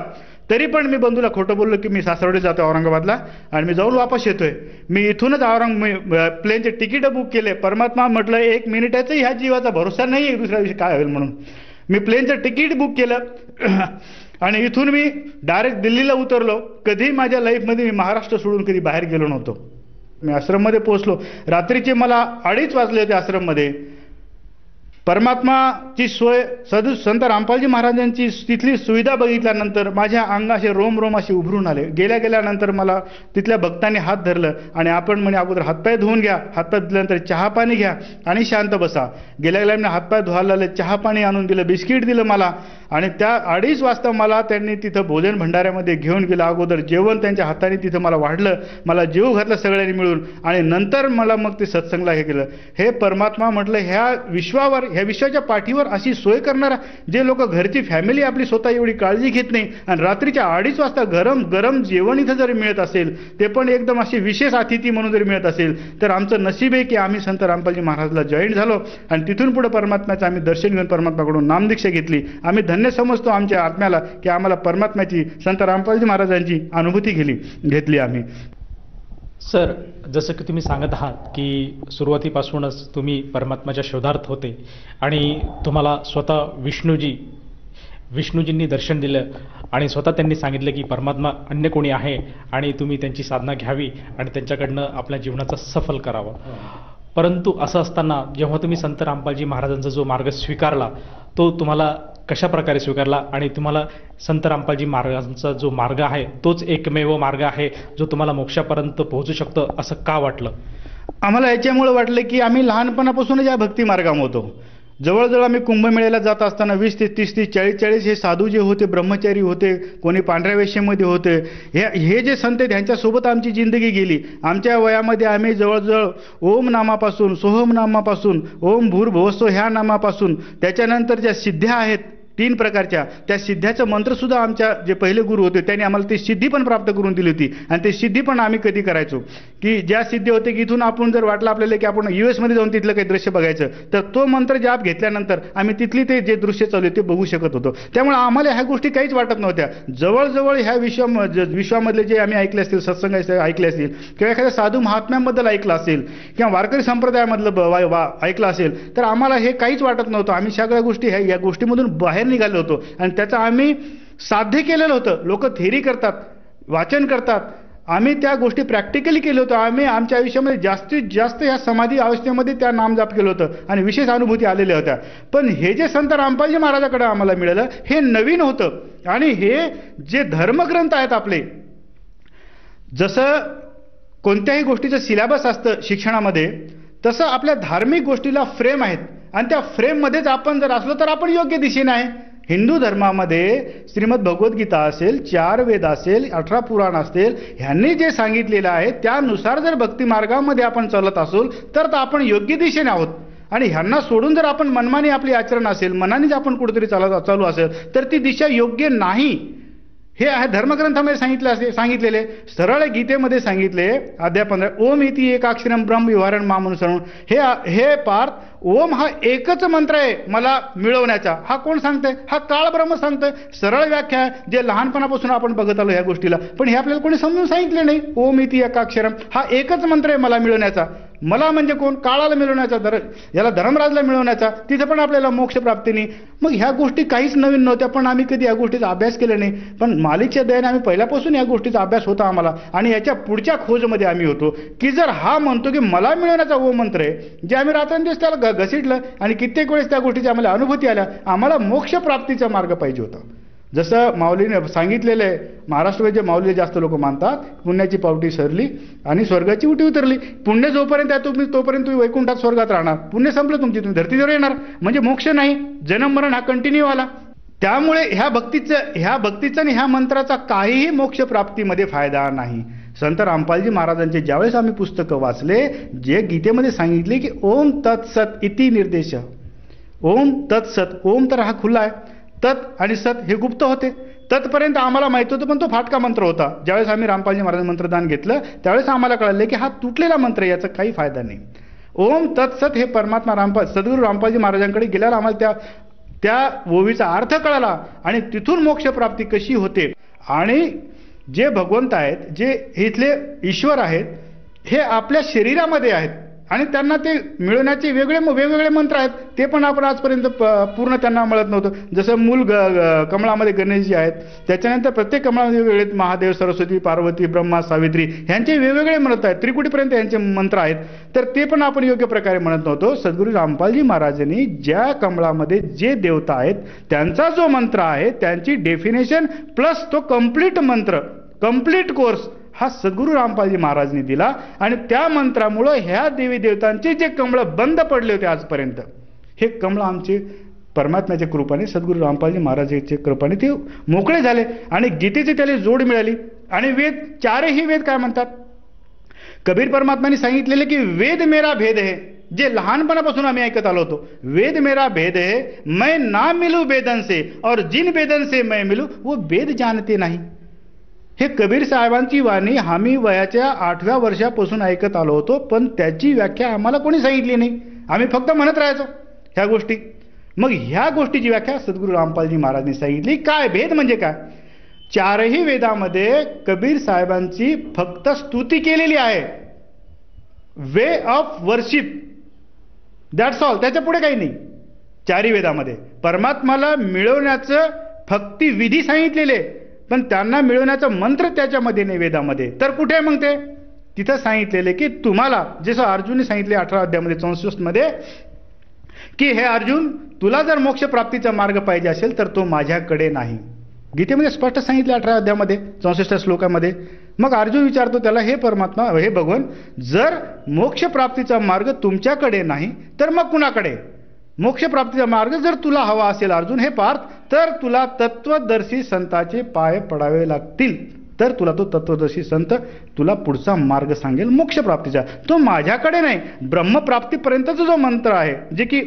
तरी पण मी बंधूला खोटं बोललो की मी सासवडे जातो औरंगाबादला आणि मी जाऊन वापस येतोय. मी इथूनच प्लेनचे तिकीट बुक केले. परमात्मा म्हटलं 1 मिनिटाचाही ह्या जीवाचा भरोसा नाही दुसऱ्या दिवशी काय होईल म्हणून. मी प्लेनचं तिकीट बुक केलं आणि इथून मी डायरेक्ट दिल्लीला उतरलो. कधी माझ्या लाईफमध्ये मी महाराष्ट्र सोडून कधी बाहेर गेलो नव्हतो. मी आश्रममध्ये पोहोचलो. रात्रीचे मला 2:30 वाजले होते आश्रममध्ये. परमात्माची सोय संत रामपालजी महाराजांची तिथली सुविधा बघितल्यानंतर माझ्या अंगाशी रोम असे उभरून आले. गेल्यानंतर मला तिथल्या भक्तांनी हात धरलं आणि आपण म्हणे अगोदर हातपाय धुवून घ्या, हातपाय धुतल्यानंतर चहा पाणी घ्या आणि शांत बसा. गेल्या हातपाय धुवायला लागले, चहा पाणी आणून दिलं, बिस्किट दिलं मला आणि त्या 2:30 वाजता मला त्यांनी तिथं भोजन भंडाऱ्यामध्ये घेऊन गेलं. अगोदर जेवण त्यांच्या हाताने तिथं मला वाढलं, मला जेव घातलं सगळ्यांनी मिळून आणि नंतर मला मग ते सत्संगला हे केलं. हे परमात्मा म्हटलं ह्या विश्वाच्या पाठीवर अशी सोय करणारा, जे लोक घरची फॅमिली आपली स्वतः एवढी काळजी घेत नाही आणि रात्रीच्या 2:30 वाजता गरम जेवण इथं जरी मिळत असेल, ते पण एकदम अशी विशेष अतिथी म्हणून जरी मिळत असेल, तर आमचं नशीब आहे की आम्ही संत रामपालजी महाराजला जॉईन झालो आणि तिथून पुढे परमात्म्याचं आम्ही दर्शन घेऊन परमात्म्याकडून नामदीक्षा घेतली. आम्ही धन्य समजतो आमच्या आत्म्याला की आम्हाला परमात्म्याची, संत रामपालजी महाराजांची अनुभूती घेतली आम्ही.
सर, जसं की तुम्ही सांगत आहात की सुरुवातीपासूनच तुम्ही परमात्म्याच्या शोधार्थ होते आणि तुम्हाला स्वतः विष्णूजींनी दर्शन दिलं आणि स्वतः त्यांनी सांगितलं की परमात्मा अन्य कोणी आहे आणि तुम्ही त्यांची साधना घ्यावी आणि त्यांच्याकडनं आपल्या जीवनाचं सफल करावं. परंतु असं असताना जेव्हा तुम्ही संत रामपालजी महाराजांचा जो मार्ग स्वीकारला, तो तुम्हाला कशा प्रकारे स्वीकारला आणि तुम्हाला संत रामपालजी महाराजांचा जो मार्ग आहे तोच एकमेव मार्ग आहे जो तुम्हाला मोक्षापर्यंत पोहोचू शकतो असं का वाटलं?
आम्हाला याच्यामुळे वाटलं की आम्ही लहानपणापासूनच या भक्ती मार्गामध्ये होतो. जवळजवळ आम्ही कुंभमेळ्याला जात असताना 20 ते 30 ते 40 हे साधू जे होते, ब्रह्मचारी होते, कोणी पांढऱ्या वेश्येमध्ये होते, हे जे संत त्यांच्यासोबत आमची जिंदगी गेली. आमच्या वयामध्ये आम्ही जवळजवळ ओम नामापासून, सोहम नामापासून, ओम भूर्भुवस्सुः ह्या नामापासून, त्याच्यानंतर ज्या सिद्ध्या आहेत 3 प्रकारच्या, त्या सिद्ध्याचं मंत्रसुद्धा आमच्या जे पहिले गुरु होते त्यांनी आम्हाला ती सिद्धी पण प्राप्त करून दिली होती. आणि ते सिद्धी पण आम्ही कधी करायचो की ज्या सिद्धी होते की इथून आपण जर वाटलं आपल्याला की आपण US जाऊन तिथलं काही दृश्य बघायचं, तर तो मंत्र जाप घेतल्यानंतर आम्ही तिथली ते जे दृश्य चालू ते बघू शकत होतो. त्यामुळे आम्हाला ह्या गोष्टी काहीच वाटत नव्हत्या. जवळजवळ ह्या विश्वामधले जे आम्ही ऐकले असतील, सत्संग ऐकले असतील किंवा एखाद्या साधू महात्म्याबद्दल ऐकलं असेल किंवा वारकरी संप्रदायामधलं ऐकलं असेल, तर आम्हाला हे काहीच वाटत नव्हतं. आम्ही सगळ्या गोष्टी या गोष्टीमधून बाहेर निघालो होतो आणि त्याचं आम्ही साध्य केलेलं होतं. लोक थेरी करतात, वाचन करतात, आम्ही त्या गोष्टी प्रॅक्टिकली केलं होतं. आम्ही आमच्या आयुष्यामध्ये जास्तीत जास्त या समाधी अवस्थेमध्ये त्या नामजाप केलं होतं आणि विशेष अनुभूती आलेल्या होत्या. पण हे जे संत रामपालजी महाराजांकडे आम्हाला मिळालं हे नवीन होतं. आणि हे जे धर्मग्रंथ आहेत आपले, जसं कोणत्याही गोष्टीचं सिलेबस असतं शिक्षणामध्ये, तसं आपल्या धार्मिक गोष्टीला फ्रेम आहेत आणि त्या फ्रेममध्येच आपण जर असलो तर आपण योग्य दिशेने आहे. हिंदू धर्मामध्ये श्रीमद भगवद्गीता असेल, 4 वेद असेल, 18 पुराण असेल, ह्यांनी जे सांगितलेलं आहे त्यानुसार जर भक्ती मार्गामध्ये आपण चालत असू तर आपण योग्य दिशेने आहोत. आणि ह्यांना सोडून जर आपण मनमानी आपली आचरण असेल, मनानेच आपण कुठेतरी चालू असेल तर ती दिशा योग्य नाही. हे धर्मग्रंथामध्ये सांगितलेले, सरळ गीतेमध्ये सांगितले अध्याय 15, ओम इति एकाक्षरम ब्रह्म विहारण मामनुसरण. हे पार्थ, ओम हा एकच मंत्र आहे मला मिळवण्याचा. हा कोण सांगतंय? हा काळ ब्रह्म सांगतोय. सरळ व्याख्या आहे, जे लहानपणापासून आपण बघत आलो ह्या गोष्टीला, पण हे आपल्याला कोणी समजून सांगितले नाही. ओम इति एकाक्षरम हा एकच मंत्र आहे मला मिळवण्याचा. मला म्हणजे कोण? काळाला मिळवण्याचा, याला धर्मराजला मिळवण्याचा. तिथं पण आपल्याला मोक्ष प्राप्ती नाही. मग ह्या गोष्टी काहीच नवीन नव्हत्या, पण आम्ही कधी या गोष्टीचा अभ्यास केला नाही. पण मालिकच्या दयाने आम्ही पहिल्यापासून या गोष्टीचा अभ्यास होता आम्हाला आणि याच्या पुढच्या खोजमध्ये आम्ही होतो की जर हा म्हणतो की मला मिळवण्याचा ओम मंत्र आहे, जे आम्ही रात्रंदिवस त्याला घसीटलं आणि कित्येक वेळेस त्या गोष्टीची आम्हाला अनुभूती आल्या, आम्हाला मोक्ष प्राप्तीचा मार्ग पाहिजे होता. जसं माऊलीने सांगितलेलं आहे, महाराष्ट्रामध्ये माऊली जास्त लोक मानतात, पुण्याची पावटी सरली आणि स्वर्गाची उटी उतरली. पुण्य जोपर्यंत आहे तोपर्यंत तुम्ही वैकुंठात स्वर्गात राहणार. पुण्य संपलं तुमची, तुम्ही धर्तीवर येणार, म्हणजे मोक्ष नाही, जन्म मरण हा कंटिन्यू आला. त्यामुळे ह्या भक्तीचा आणि ह्या मंत्राचा काहीही मोक्ष प्राप्तीमध्ये फायदा नाही. संत रामपालजी महाराजांचे ज्यावेळेस आम्ही पुस्तकं वाचले, जे गीतेमध्ये सांगितले की ओम तत्सत इति निर्देश, ओम तत्सत, ओम तर हा खुला आहे, तत् आणि सत हे गुप्त होते. तत्पर्यंत आम्हाला माहित होतं, पण तो फाटका मंत्र होता. ज्यावेळेस आम्ही रामपालजी महाराज मंत्रदान घेतलं त्यावेळेस आम्हाला कळलं की हा तुटलेला मंत्र, याचा काही फायदा नाही. ओम तत्सत हे परमात्मा सद्गुरू रामपालजी महाराजांकडे गेल्यावर आम्हाला त्या ओवीचा अर्थ कळाला आणि तिथून मोक्ष प्राप्ती कशी होते. आणि जे भगवंत आहेत, जे इथले ईश्वर आहेत, हे आपल्या शरीरामध्ये आहेत. आणि त्यांना ते मिळवण्याचे वेगवेगळे मंत्र आहेत, ते पण आपण आजपर्यंत पूर्ण त्यांना मिळत नव्हतं. जसं मूल कमळामध्ये गणेशजी आहेत, त्याच्यानंतर प्रत्येक कमळामध्ये वेगवेगळे महादेव, सरस्वती, पार्वती, ब्रह्मा, सावित्री ह्यांचे वेगवेगळे मंत्र आहेत, त्रिकुटीपर्यंत यांचे मंत्र आहेत. तर ते पण आपण योग्य प्रकारे म्हणत नव्हतो. सद्गुरू रामपालजी महाराजांनी ज्या कमळामध्ये जे देवता आहेत त्यांचा जो मंत्र आहे, त्यांची डेफिनेशन प्लस तो कंप्लीट मंत्र, कंप्लीट कोर्स हा सद्गुरू रामपालजी महाराजांनी दिला. आणि त्या मंत्रामुळं ह्या देवी देवतांचे जे कमळ बंद पडले होते आजपर्यंत, हे कमळ आमचे परमात्म्याच्या कृपाने, सद्गुरू रामपालजी महाराजांच्या कृपाने ते मोकळे झाले आणि गीतेची त्याला जोड मिळाली. आणि वेद, चारही वेद काय म्हणतात? कबीर परमात्म्याने सांगितलेले की वेद मेरा भेद है, जे लहानपणापासून आम्ही ऐकत आलो होतो, वेद मेरा भेद है, मैं ना मिलू वेदन से और जिन वेदन से मैं मिलू वो वेद जानते नाही. हे कबीर साहेबांची वाणी आम्ही वयाच्या 8व्या वर्षापासून ऐकत आलो होतो, पण त्याची व्याख्या आम्हाला कोणी सांगितली नाही. आम्ही फक्त म्हणत राहायचो ह्या गोष्टी. मग ह्या गोष्टीची व्याख्या सद्गुरू रामपालजी महाराजांनी सांगितली. काय भेद म्हणजे काय? चारही वेदामध्ये कबीर साहेबांची फक्त स्तुती केलेली आहे, way of worship, that's all. त्याच्या पुढे काही नाही. चारही वेदामध्ये परमात्माला मिळवण्याचं फक्त विधी सांगितलेले, पण त्यांना मिळवण्याचा मंत्र त्याच्यामध्ये नाही वेदामध्ये. तर कुठे आहे मग ते? तिथं सांगितलेले की तुम्हाला, जसं अर्जुनने सांगितले 18 अध्यायामध्ये 64 मध्ये, की हे अर्जुन, तुला जर मोक्ष प्राप्तीचा मार्ग पाहिजे असेल तर तो माझ्याकडे नाही. गीतेमध्ये स्पष्ट सांगितले 18 अध्यायामध्ये 64 श्लोकामध्ये. मग अर्जुन विचारतो त्याला, हे परमात्मा, हे भगवान, जर मोक्ष प्राप्तीचा मार्ग तुमच्याकडे नाही तर मग कुणाकडे? मोक्ष प्राप्तीचा मार्ग जर तुला हवा असेल अर्जुन, हे पार्थ, तर तुला तत्वदर्शी संताचे पाय पडावे लागतील. तर तुला तो तत्वदर्शी संत तुला पुढचा मार्ग सांगेल मोक्ष प्राप्तीचा. तो माझ्याकडे नाही. ब्रह्मप्राप्तीपर्यंतचा जो मंत्र आहे, जे की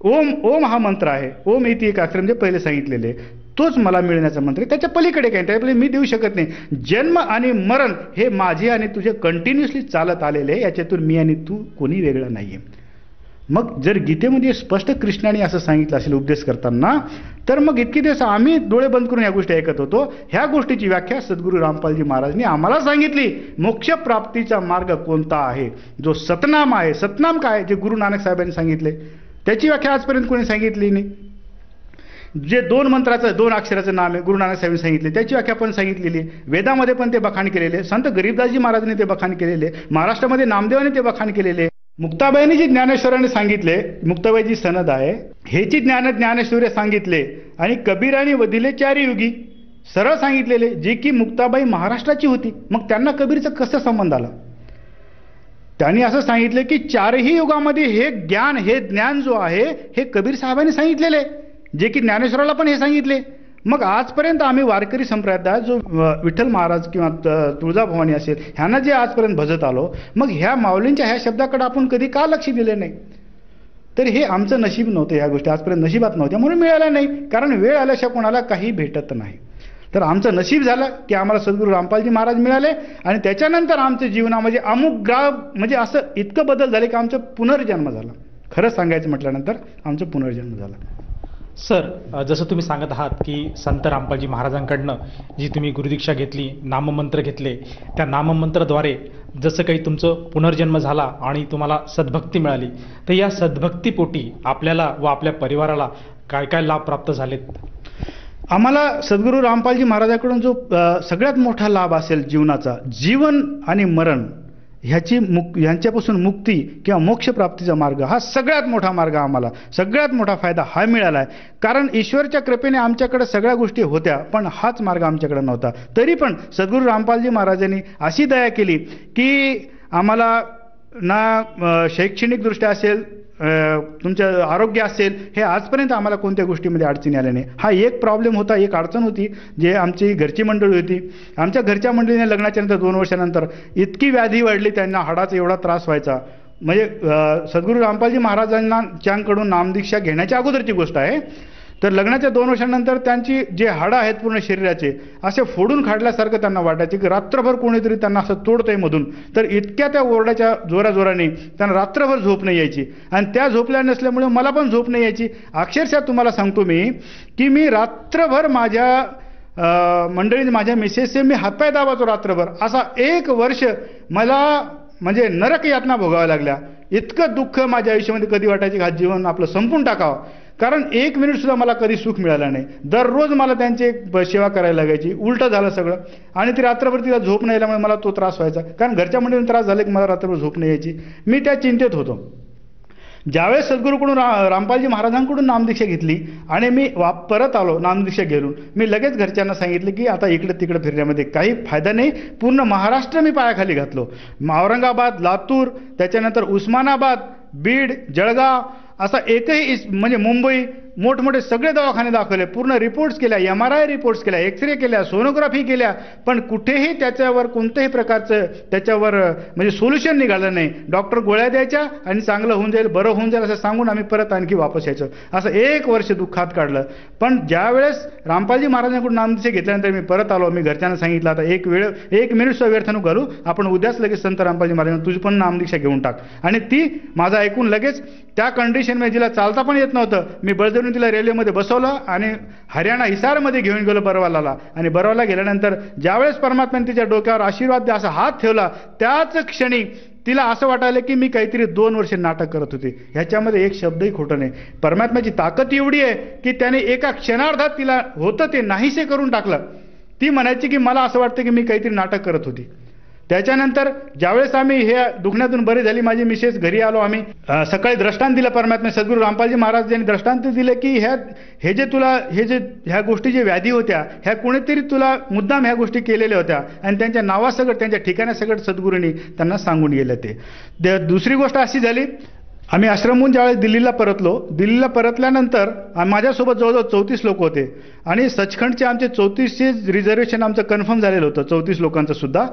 ओम, ओम हा मंत्र आहे, ओम इति एक अक्षर म्हणजे पहिले सांगितलेले, तोच मला मिळण्याचा मंत्र आहे. त्याच्या पलीकडे काही, त्यापैकी मी देऊ शकत नाही. जन्म आणि मरण हे माझे आणि तुझे कंटिन्युअसली चालत आलेले, याच्यातून मी आणि तू कोणी वेगळं नाहीये. मग जर गीतेमध्ये स्पष्ट कृष्णाने असं सांगितलं असेल उपदेश करताना, तर मग इतके दिवस आम्ही डोळे बंद करून या गोष्टी ऐकत होतो. ह्या गोष्टीची व्याख्या सद्गुरू रामपालजी महाराजांनी आम्हाला सांगितली. मोक्ष प्राप्तीचा मार्ग कोणता आहे? जो सतनाम आहे. सतनाम काय? जे गुरु नानक साहेबांनी सांगितले, त्याची व्याख्या आजपर्यंत कोणी सांगितली नाही. जे 2 मंत्राचं, 2 अक्षराचं नाम आहे, गुरु नानक साहेबांनी सांगितले, त्याची व्याख्या पण सांगितलेली. वेदामध्ये पण ते बखाण केलेले, संत गरीबदासजी महाराजांनी ते बखाण केलेले, महाराष्ट्रामध्ये नामदेवाने ते बखाण केलेले. मुक्ताबाईंनी जी ज्ञानेश्वराने सांगितले, मुक्ताबाईची सनद आहे, हेची ज्ञानेश्वरी सांगितले. आणि कबीराने वदिले 4 युगी सरळ सांगितलेले, जे की मुक्ताबाई महाराष्ट्राची होती. मग त्यांना कबीरचा कसा संबंध आला? त्यांनी असं सांगितले की 4ही युगामध्ये हे ज्ञान, हे ज्ञान जो आहे, हे कबीर साहेबांनी सांगितलेले, जे की ज्ञानेश्वराला पण हे सांगितले. मग आजपर्यंत आम्ही वारकरी संप्रदाय जो विठ्ठल महाराज किंवा तुळजाभवानी असेल, ह्यांना जे आजपर्यंत भजत आलो, मग ह्या माऊलींच्या ह्या शब्दाकडे आपण कधी का लक्ष दिले नाही? तर हे आमचं नशीब नव्हतं. ह्या गोष्टी आजपर्यंत नशिबात नव्हत्या, म्हणून मिळाल्या नाही. कारण वेळ आल्याशिवाय कोणाला काही भेटत नाही. तर आमचं नशीब झालं की आम्हाला सद्गुरू रामपालजी महाराज मिळाले. आणि त्याच्यानंतर आमच्या जीवनामध्ये म्हणजे असं इतकं बदल झाले की आमचा पुनर्जन्म झाला. खरं सांगायचं म्हटल्यानंतर आमचा पुनर्जन्म झाला.
सर, जसं तुम्ही सांगत आहात की संत रामपालजी महाराजांकडनं जी तुम्ही गुरुदीक्षा घेतली, नाममंत्र घेतले, त्या नाममंत्राद्वारे जसं काही तुमचं पुनर्जन्म झाला आणि तुम्हाला सद्भक्ती मिळाली, तर या सद्भक्तीपोटी आपल्याला व आपल्या परिवाराला काय काय लाभ प्राप्त झालेत?
आम्हाला सद्गुरू रामपालजी महाराजांकडून जो सगळ्यात मोठा लाभ असेल जीवनाचा, जीवन आणि मरण ह्यांच्यापासून मुक्ती किंवा मोक्ष प्राप्तीचा मार्ग, हा सगळ्यात मोठा मार्ग, आम्हाला सगळ्यात मोठा फायदा हा मिळाला आहे. कारण ईश्वरच्या कृपेने आमच्याकडे सगळ्या गोष्टी होत्या, पण हाच मार्ग आमच्याकडे नव्हता. तरी पण सद्गुरू रामपालजी महाराजांनी अशी दया केली की आम्हाला ना शैक्षणिकदृष्ट्या असेल, तुमचं आरोग्य असेल, हे आजपर्यंत आम्हाला कोणत्या गोष्टीमध्ये अडचणी आल्या नाही. हा एक प्रॉब्लेम होता, एक अडचण होती, जे आमची घरची मंडळी होती. आमच्या घरच्या मंडळीने लग्नाच्या नंतर 2 वर्षानंतर इतकी व्याधी वाढली, त्यांना हाडाचा एवढा त्रास व्हायचा. म्हणजे सद्गुरू रामपालजी महाराजांकडून नामदीक्षा घेण्याच्या अगोदरची गोष्ट आहे. तर लग्नाच्या 2 वर्षांनंतर त्यांची जे हाडं आहेत पूर्ण शरीराचे असे फोडून काढल्यासारखं त्यांना वाटायचे की रात्रभर कोणीतरी त्यांना असं तोडतंय मधून. तर इतक्या त्या ओरड्याच्या जोराजोराने त्यांना रात्रभर झोप नाही यायची. आणि त्या झोपल्या नसल्यामुळे मला पण झोप नाही यायची. अक्षरशः तुम्हाला सांगतो मी की मी रात्रभर माझ्या मंडळीने, माझ्या मिसेसचे मी हातपाय दाबायचो रात्रभर. असा 1 वर्ष मला म्हणजे नरक यातना भोगाव्या लागल्या. इतकं दुःख माझ्या आयुष्यामध्ये कधी वाटायचे हा जीवन आपलं संपून टाकावं, कारण 1 मिनिट सुद्धा मला कधी सुख मिळालं नाही. दररोज मला त्यांची सेवा करायला लागायची. उलटं झालं सगळं. आणि ती रात्रभर तिला झोप नाही आल्यामुळे मला तो त्रास व्हायचा, कारण घरच्या मंडळींना त्रास झाला की मला रात्रभर झोप नाही यायची. मी त्या चिंतेत होतो. ज्यावेळेस सद्गुरूकडून रामपालजी महाराजांकडून नामदीक्षा घेतली आणि मी परत आलो नामदीक्षा घेऊन, मी लगेच घरच्यांना सांगितलं की आता इकडे तिकडे फिरण्यामध्ये काही फायदा नाही. पूर्ण महाराष्ट्र मी पायाखाली घातलो. औरंगाबाद, लातूर, त्याच्यानंतर उस्मानाबाद, बीड, जळगाव, असा एकही म्हणजे मुंबई, मोठमोठे सगळे दवाखाने दाखवले, पूर्ण रिपोर्ट्स केल्या, MRI रिपोर्ट्स केल्या, एक्सरे केल्या, सोनोग्राफी केल्या, पण कुठेही त्याच्यावर कोणत्याही प्रकारचं त्याच्यावर म्हणजे सोल्युशन निघालं नाही. डॉक्टर गोळ्या द्यायच्या आणि चांगलं होऊन जाईल, बरं होऊन जाईल असं सांगून आम्ही परत आणखी वापस यायचो. असं 1 वर्ष दुःखात काढलं. पण ज्यावेळेस रामपालजी महाराजांकडून नामदीक्षा घेतल्यानंतर मी परत आलो. मी घरच्यांना सांगितलं आता 1 मिनिटचा व्यर्थ नको घालू, आपण उद्याच लगेच संत रामपालजी महाराजांना तुझी पण नामदीक्षा घेऊन टाक. आणि ती माझं ऐकून लगेच त्या कंडिशनमध्ये जिला चालता पण येत नव्हतं, मी बळजबरीने तिला रेल्वेमध्ये बसवलं आणि हरियाणा हिसारमध्ये घेऊन गेलो बरवालाला. आणि बरवाला गेल्यानंतर ज्यावेळेस परमात्म्याने तिच्या डोक्यावर आशीर्वाद असा हात ठेवला, त्याच क्षणी तिला असं वाटायला की मी काहीतरी 2 वर्ष नाटक करत होते. ह्याच्यामध्ये एक शब्दही खोटं नाही. परमात्म्याची ताकद एवढी आहे की त्याने एका क्षणार्धात तिला होतं ते नाहीसे करून टाकलं. ती म्हणायची की मला असं वाटतं की मी काहीतरी नाटक करत होती. त्याच्यानंतर ज्यावेळेस आम्ही हे दुखण्यातून बरी झाली, माझी मिसेस, घरी आलो आम्ही. सकाळी दृष्टांत दिलं परमात्मा सद्गुरू रामपालजी महाराज यांनी दृष्टांत दिले की ह्या गोष्टी जे व्याधी होत्या ह्या कोणीतरी तुला मुद्दाम ह्या गोष्टी केलेल्या होत्या आणि त्यांच्या नावासकट त्यांच्या ठिकाणासकट सद्गुरूंनी त्यांना सांगून गेले. ते दुसरी गोष्ट अशी झाली, आम्ही आश्रमहून ज्यावेळेस दिल्लीला परतलो, दिल्लीला परतल्यानंतर माझ्यासोबत जवळजवळ 34 लोक होते आणि सचखंडचे आमचे 34चे रिझर्वेशन आमचं कन्फर्म झालेलं होतं, 34 लोकांचं सुद्धा.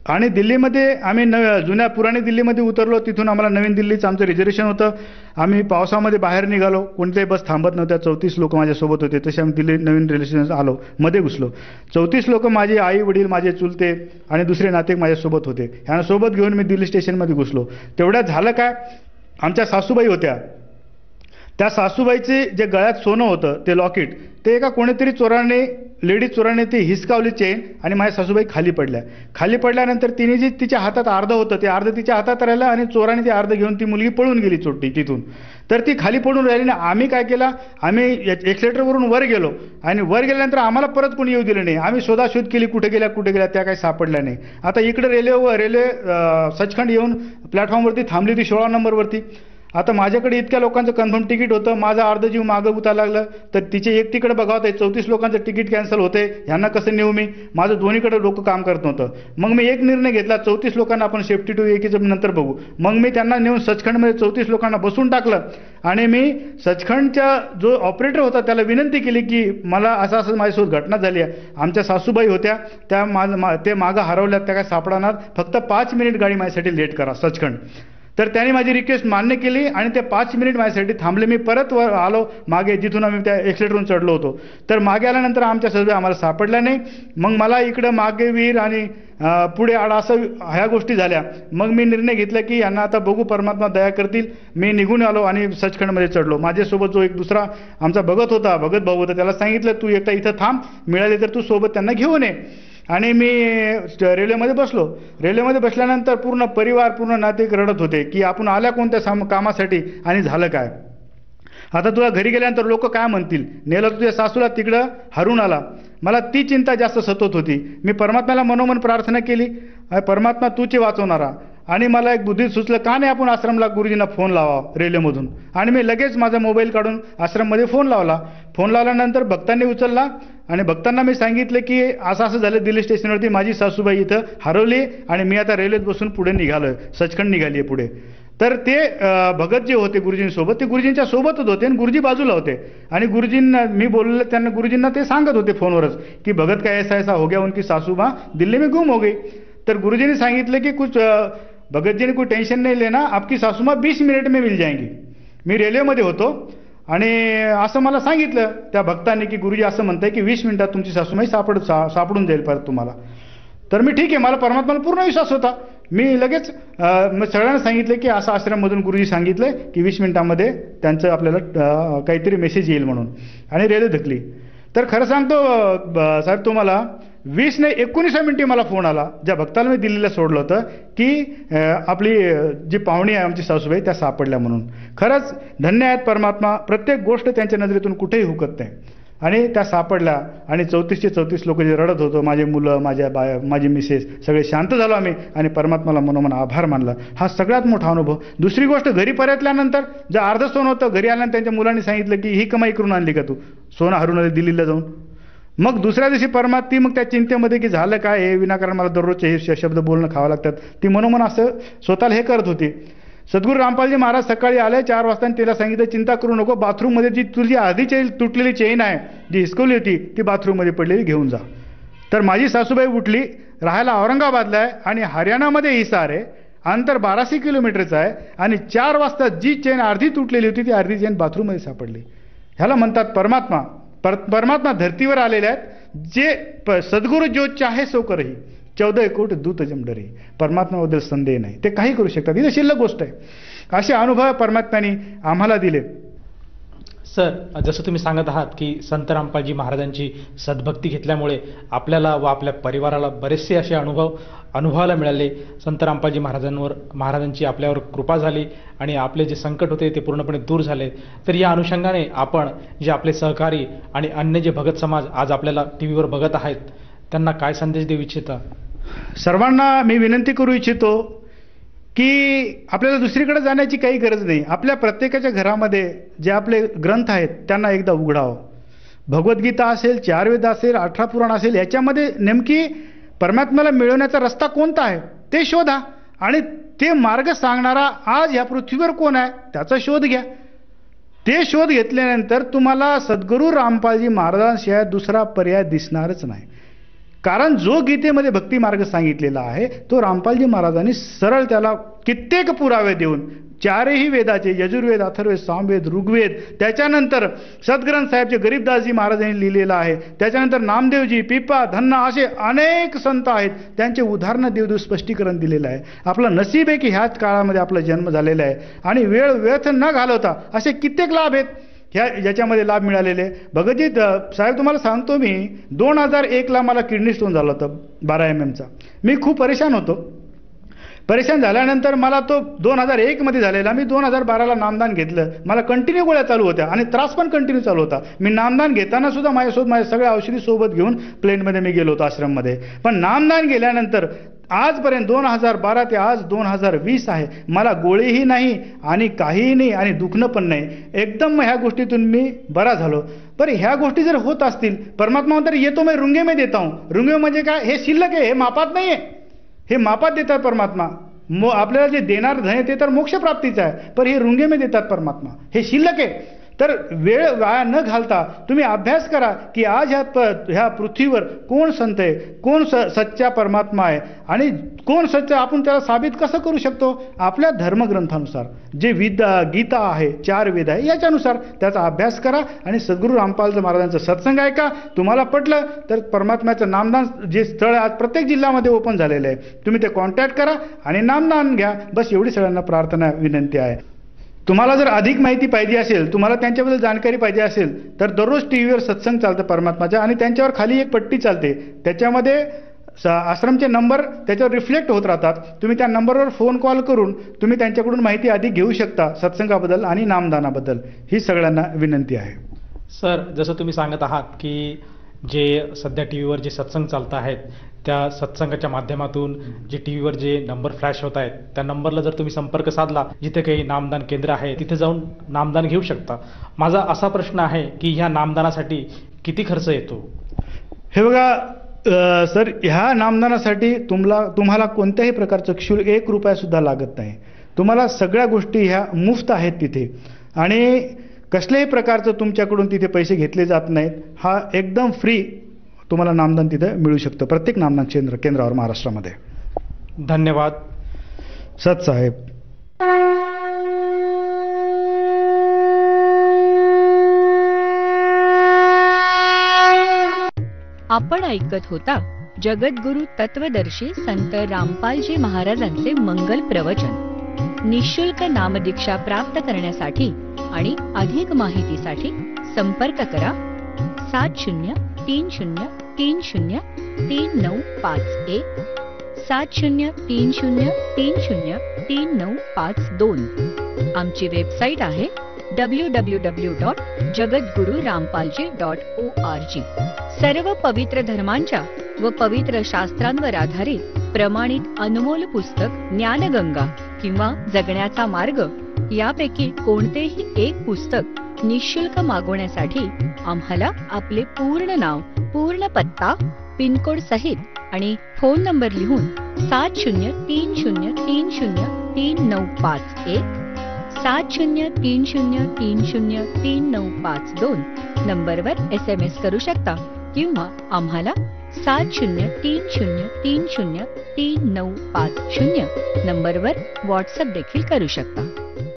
आणि दिल्लीमध्ये आम्ही जुन्या पुराणी दिल्लीमध्ये उतरलो. तिथून आम्हाला नवीन दिल्लीचं आमचं रिझर्वेशन होतं. आम्ही पावसामध्ये बाहेर निघालो, कोणत्याही बस थांबत नव्हत्या. 34 लोक माझ्यासोबत होते. तसे आम्ही दिल्ली नवीन रेल्वे स्टेशन आलो, मध्ये घुसलो. 34 लोक माझे आई वडील, माझे चुलते आणि दुसरे नातेवाईक माझ्यासोबत होते. ह्यांना सोबत घेऊन मी दिल्ली स्टेशनमध्ये घुसलो. तेवढ्यात झालं काय, आमच्या सासूबाई होत्या. त्या सासूबाईचे जे गळ्यात सोनं होतं ते लॉकेट, ते एका कोणीतरी चोराने, लेडीज चोराने ती हिसकावली चेन आणि माझ्या सासूबाई खाली पडल्या. खाली पडल्यानंतर तिने जे तिच्या हातात अर्ध होतं ते अर्ध तिच्या हातात राहिलं आणि चोराने ते अर्ध घेऊन ती मुलगी पळून गेली चोट्टी तिथून. तर ती खाली पडून राहिली ना. आम्ही काय केलं, आम्ही एक्सिलेटरवरून वर गेलो आणि वर गेल्यानंतर आम्हाला परत कोणी येऊ दिलं नाही. आम्ही शोधाशोध केली, कुठे गेल्या त्या काही सापडल्या नाही. आता इकडे रेल्वे सचखंड येऊन प्लॅटफॉर्मवरती थांबली होती 16 नंबरवरती. आता माझ्याकडे इतक्या लोकांचं कन्फर्म तिकीट होतं, माझा अर्ध जीव मागं उतारा लागलं. तर तिचे एकटीकडे बघावत आहे 34 लोकांचं तिकीट कॅन्सल होते, ह्यांना कसं नेऊ मी, माझं दोन्हीकडे डोकं काम करत नव्हतं. मग मी एक निर्णय घेतला, 34 लोकांना आपण सेफ्टी टू एकीचं नंतर बघू. मग मी त्यांना नेऊन सचखंडमध्ये 34 लोकांना बसून टाकलं आणि मी सचखंडच्या जो ऑपरेटर होता त्याला विनंती केली की मला असं माझ्यासोबत घटना झाली आहे. आमच्या सासूबाई होत्या, ते मागं हरवल्यात, त्या काय सापडणार, फक्त 5 मिनिट गाडी माझ्यासाठी लेट करा सचखंड. तर त्याने माझी रिक्वेस्ट मान्य केली आणि ते 5 मिनिट माझ्यासाठी थांबले. मी परत वर आलो मागे, जिथून आम्ही त्या एक्सिलेटरवरून चढलो होतो. तर मागे आल्यानंतर आमच्या सासूबाई आम्हाला सापडल्या नाही. मग मला इकडं मागे वीर आणि पुढे आड असं ह्या गोष्टी झाल्या. मग मी निर्णय घेतला की यांना आता बघू, परमात्मा दया करतील. मी निघून आलो आणि सचखंडमध्ये चढलो. माझ्यासोबत जो एक दुसरा आमचा भगत भाऊ होता, त्याला सांगितलं तू एकटा इथं थांब, मिळाले तर तू सोबत त्यांना घेऊन ये. आणि मी रेल्वेमध्ये बसलो. रेल्वेमध्ये बसल्यानंतर पूर्ण परिवार, पूर्ण नातेवाईक रडत होते की आपण आल्या कोणत्या कामासाठी आणि झालं काय. आता तुला घरी गेल्यानंतर लोक काय म्हणतील, नेलं तुझ्या सासूला तिकडं हरून आला. मला ती चिंता जास्त सतत होती. मी परमात्म्याला मनोमन प्रार्थना केली, परमात्मा तूचे वाचवणारा. आणि मला एक बुद्धी सुचलं, का नाही आपण आश्रमला गुरुजींना फोन लावा रेल्वेमधून. आणि मी लगेच माझा मोबाईल काढून आश्रममध्ये फोन लावला. फोन लावल्यानंतर भक्तांनी उचलला आणि भक्तांना मी सांगितलं की असं झालं, दिल्ली स्टेशनवरती माझी सासूबाई इथं हरवली आणि मी आता रेल्वेत बसून पुढे निघालोय, सचखंड निघाली आहे पुढे. तर ते भगत जे होते गुरुजींसोबत, ते गुरुजींच्या सोबतच होते आणि गुरुजी बाजूला होते. आणि गुरुजींना मी बोलले, त्यांना गुरुजींना ते सांगत होते फोनवरच की भगत का ऐसा हो गया, उनकी सासूबा दिल्ली में गुम हो गई. तर गुरुजींनी सांगितलं की भगत जी ने कोई टेन्शन नहीं लेना, आपकी सासूमा 20 मिनिट में मिल जाएंगी. मी रेल्वेमध्ये होतो आणि असं मला सांगितलं त्या भक्तांनी की गुरुजी असं म्हणताय की 20 मिनिटात तुमची सासूमाई सापडून जाईल परत तुम्हाला. तर मी ठीक आहे, मला परमात्म्याला पूर्ण विश्वास होता. मी लगेच सगळ्यांना सांगितलं की असं आश्रममधून गुरुजी सांगितलं की 20 मिनिटांमध्ये त्यांचं आपल्याला काहीतरी मेसेज येईल म्हणून. आणि रेल्वे धकली. तर खरं सांगतो साहेब तुम्हाला 20 नाही 19 मिनिटे मला फोन आला, ज्या भक्ताला मी दिल्लीला सोडलं होतं, की आपली जी पाहुणी आहे आमची सासूबाई त्या सापडल्या म्हणून. खरंच धन्य आहेत परमात्मा, प्रत्येक गोष्ट त्यांच्या नजरेतून कुठेही हुकत नाही. आणि त्या सापडल्या आणि 34चे 34 लोक जे रडत होतो, माझे मुलं, माझी मिसेस, सगळे शांत झालो आम्ही आणि परमात्माला मनोमन आभार मानला. हा सगळ्यात मोठा अनुभव. दुसरी गोष्ट, घरी परतल्यानंतर जे अर्ध सोनं होतं, घरी आल्यानंतर त्यांच्या मुलांनी सांगितलं की ही कमाई करून आणली का तू, सोनं हरून आली दिल्लीला जाऊन. मग दुसऱ्या दिवशी परमात्मा मग त्या चिंतेमध्ये की झालं काय, हे विनाकारण मला दररोजचे हे शब्द बोलणं खावं लागतात, ती मनोमन असं स्वतःला हे करत होती. सद्गुरू रामपालजी महाराज सकाळी आले 4 वाजता आणि तिला सांगितलं चिंता करू नको, बाथरूममध्ये जी तुझी आधी तुटलेली चेन आहे जी हिसकवली होती ती बाथरूममध्ये पडलेली घेऊन जा. तर माझी सासूबाई उठली, राहायला औरंगाबादला आहे आणि हरियाणामध्ये हिसार आहे, अंतर 1200 किलोमीटरचं आहे आणि 4 वाजता जी चेन अर्धी तुटलेली होती ती अर्धी चेन बाथरूममध्ये सापडली. ह्याला म्हणतात परमात्मा. परमात्मा धर्तीवर आलेले आहेत, जे सद्गुरू जो चाहे सो करही, 14 कोट दूत जमडरी. परमात्म्याबद्दल संदेह नाही, ते काही करू शकतात. ही शिल्लक गोष्ट आहे. असे अनुभव परमात्म्याने आम्हाला दिले.
सर, जसं तुम्ही सांगत आहात की संत रामपालजी महाराजांची सद्भक्ती घेतल्यामुळे आपल्याला व आपल्या परिवाराला बरेचसे असे अनुभवायला मिळाले. संत रामपालजी महाराजांची आपल्यावर कृपा झाली आणि आपले जे संकट होते ते पूर्णपणे दूर झाले. तर या अनुषंगाने आपण जे आपले सहकारी आणि अन्य जे भगत समाज आज आपल्याला टीव्हीवर बघत आहेत त्यांना काय संदेश देऊ इच्छिता?
सर्वांना मी विनंती करू इच्छितो की आपल्याला दुसरीकडे जाण्याची काही गरज नाही. आपल्या प्रत्येकाच्या घरामध्ये जे आपले ग्रंथ आहेत त्यांना एकदा उघडावं. भगवद्गीता असेल, 4 वेद असेल, 18 पुराण असेल, याच्यामध्ये नेमकी परमात्म्याला मिळवण्याचा रस्ता कोणता आहे ते शोधा आणि ते मार्ग सांगणारा आज या पृथ्वीवर कोण आहे त्याचा शोध घ्या. ते शोध घेतल्यानंतर तुम्हाला सद्गुरू रामपालजी महाराजांशिवाय दुसरा पर्याय दिसणारच नाही. कारण जो गीतेमध्ये भक्ती मार्ग सांगितलेला आहे तो रामपालजी महाराजांनी सरळ त्याला कित्येक पुरावे देऊन 4ही वेदाचे, यजुर्वेद, अथर्ववेद, सामवेद, ऋग्वेद, त्याच्यानंतर सद्ग्रंथ साहेब जे गरीबदासजी महाराजांनी लिहिलेलं आहे, त्याच्यानंतर नामदेवजी, पिपा, धन्ना असे अनेक संत आहेत, त्यांचे उदाहरणं देव स्पष्टीकरण दिलेलं आहे. आपलं नशीब आहे की ह्याच काळामध्ये आपला जन्म झालेला आहे आणि वेळ व्यर्थ न घालवता असे कित्येक लाभ आहेत याच्यामध्ये लाभ मिळालेले. भगतजी साहेब तुम्हाला सांगतो मी, 2001ला मला किडनी स्टोन झाला होता 12 mm. मी खूप परेशान होतो. परेशान झाल्यानंतर मला तो 2001मध्ये झालेला. मी 2012ला नामदान घेतलं. मला कंटिन्यू गोळ्या चालू होत्या आणि त्रास पण कंटिन्यू चालू होता. मी नामदान घेताना सुद्धा माझ्यासोबत माझ्या सगळ्या औषधी सोबत घेऊन प्लेनमध्ये मी गेलो होतो आश्रममध्ये. पण नामदान गेल्यानंतर आजपर्यंत 2012 ते आज 2020 आहे, मला गोळीही नाही आणि काहीही नाही आणि दुखणं पण नाही. एकदम ह्या गोष्टीतून मी बरा झालो. बरं, ह्या गोष्टी जर होत असतील, परमात्मा म्हणतात येतो मैं रुंगे में देता हूं. रुंगे म्हणजे काय? हे शिल्लक आहे, हे मापात नाही आहे. हे मापात देतात परमात्मा. आपल्याला जे देणार धन ते तर मोक्षप्राप्तीचं आहे, पण हे रुंगे में देतात परमात्मा. हे शिल्लक आहे. तर वेळ वाया न घालता तुम्ही अभ्यास करा की आज ह्या पृथ्वीवर कोण संत आहे, कोण सच्चा परमात्मा आहे आणि कोण सच्चा, आपण त्याला साबित कसं करू शकतो? आपल्या धर्मग्रंथानुसार जे गीता आहे, 4 वेद आहे, याच्यानुसार त्याचा अभ्यास करा आणि सद्गुरू रामपाल महाराजांचं सत्संग ऐका. तुम्हाला पटलं तर परमात्म्याचं नामदान जे स्थळ आज प्रत्येक जिल्ह्यामध्ये ओपन झालेलं आहे, तुम्ही ते कॉन्टॅक्ट करा आणि नामदान घ्या. बस एवढी सगळ्यांना प्रार्थना विनंती आहे. तुम्हाला जर अधिक माहिती पाहिजे असेल, तुम्हाला त्यांच्याबद्दल जानकारी पाहिजे असेल तर दररोज टीव्हीवर सत्संग चालतं परमात्माच्या आणि त्यांच्यावर खाली एक पट्टी चालते, त्याच्यामध्ये आश्रमचे नंबर त्याच्यावर रिफ्लेक्ट होत राहतात. तुम्ही त्या नंबरवर फोन कॉल करून तुम्ही त्यांच्याकडून माहिती अधिक घेऊ शकता सत्संगाबद्दल आणि नामदानाबद्दल. ही सगळ्यांना विनंती आहे.
सर, जसं तुम्ही सांगत आहात की जे सध्या टीव्हीवर जे सत्संग चालत आहेत त्या सत्संगाच्या माध्यमातून जे टीव्हीवर जे नंबर फ्लॅश होत आहेत त्या नंबरला जर तुम्ही संपर्क साधला, जिथे काही नामदान केंद्र आहे तिथे जाऊन नामदान घेऊ शकता. माझा असा प्रश्न आहे की ह्या नामदानासाठी किती खर्च येतो?
हे बघा सर, ह्या नामदानासाठी तुम्हाला कोणत्याही प्रकारचं शुल्क 1 रुपया सुद्धा लागत नाही. तुम्हाला सगळ्या गोष्टी ह्या मुफ्त आहेत तिथे आणि कसल्याही प्रकारचं तुमच्याकडून तिथे पैसे घेतले जात नाहीत. हा एकदम फ्री तुम्हाला नामदान तिथे मिळू शकतं प्रत्येक नामदान केंद्रावर महाराष्ट्रामध्ये.
धन्यवाद
सत साहेब.
आपण ऐकत होता जगद्गुरु तत्वदर्शी संत रामपालजी महाराजांचे मंगल प्रवचन. निःशुल्क नामदीक्षा प्राप्त करण्यासाठी आणि अधिक माहितीसाठी संपर्क करा 703030 303031 7030303952. आमची वेबसाईट आहे www.jagatgururampalji.org. सर्व पवित्र धर्मांच्या व पवित्र शास्त्रांवर आधारित प्रमाणित अनमोल पुस्तक ज्ञानगंगा किंवा जगण्याचा मार्ग यापैकी कोणतेही एक पुस्तक निःशुल्क मागवण्यासाठी आम्हाला आपले पूर्ण नाव, पूर्ण पत्ता, पिनकोड सहित आणि फोन नंबर लिहून 7030303951 7030303952 नंबरवर SMS करू शकता किंवा आम्हाला 7030303950 नंबरवर व्हॉट्सअप देखील करू शकता.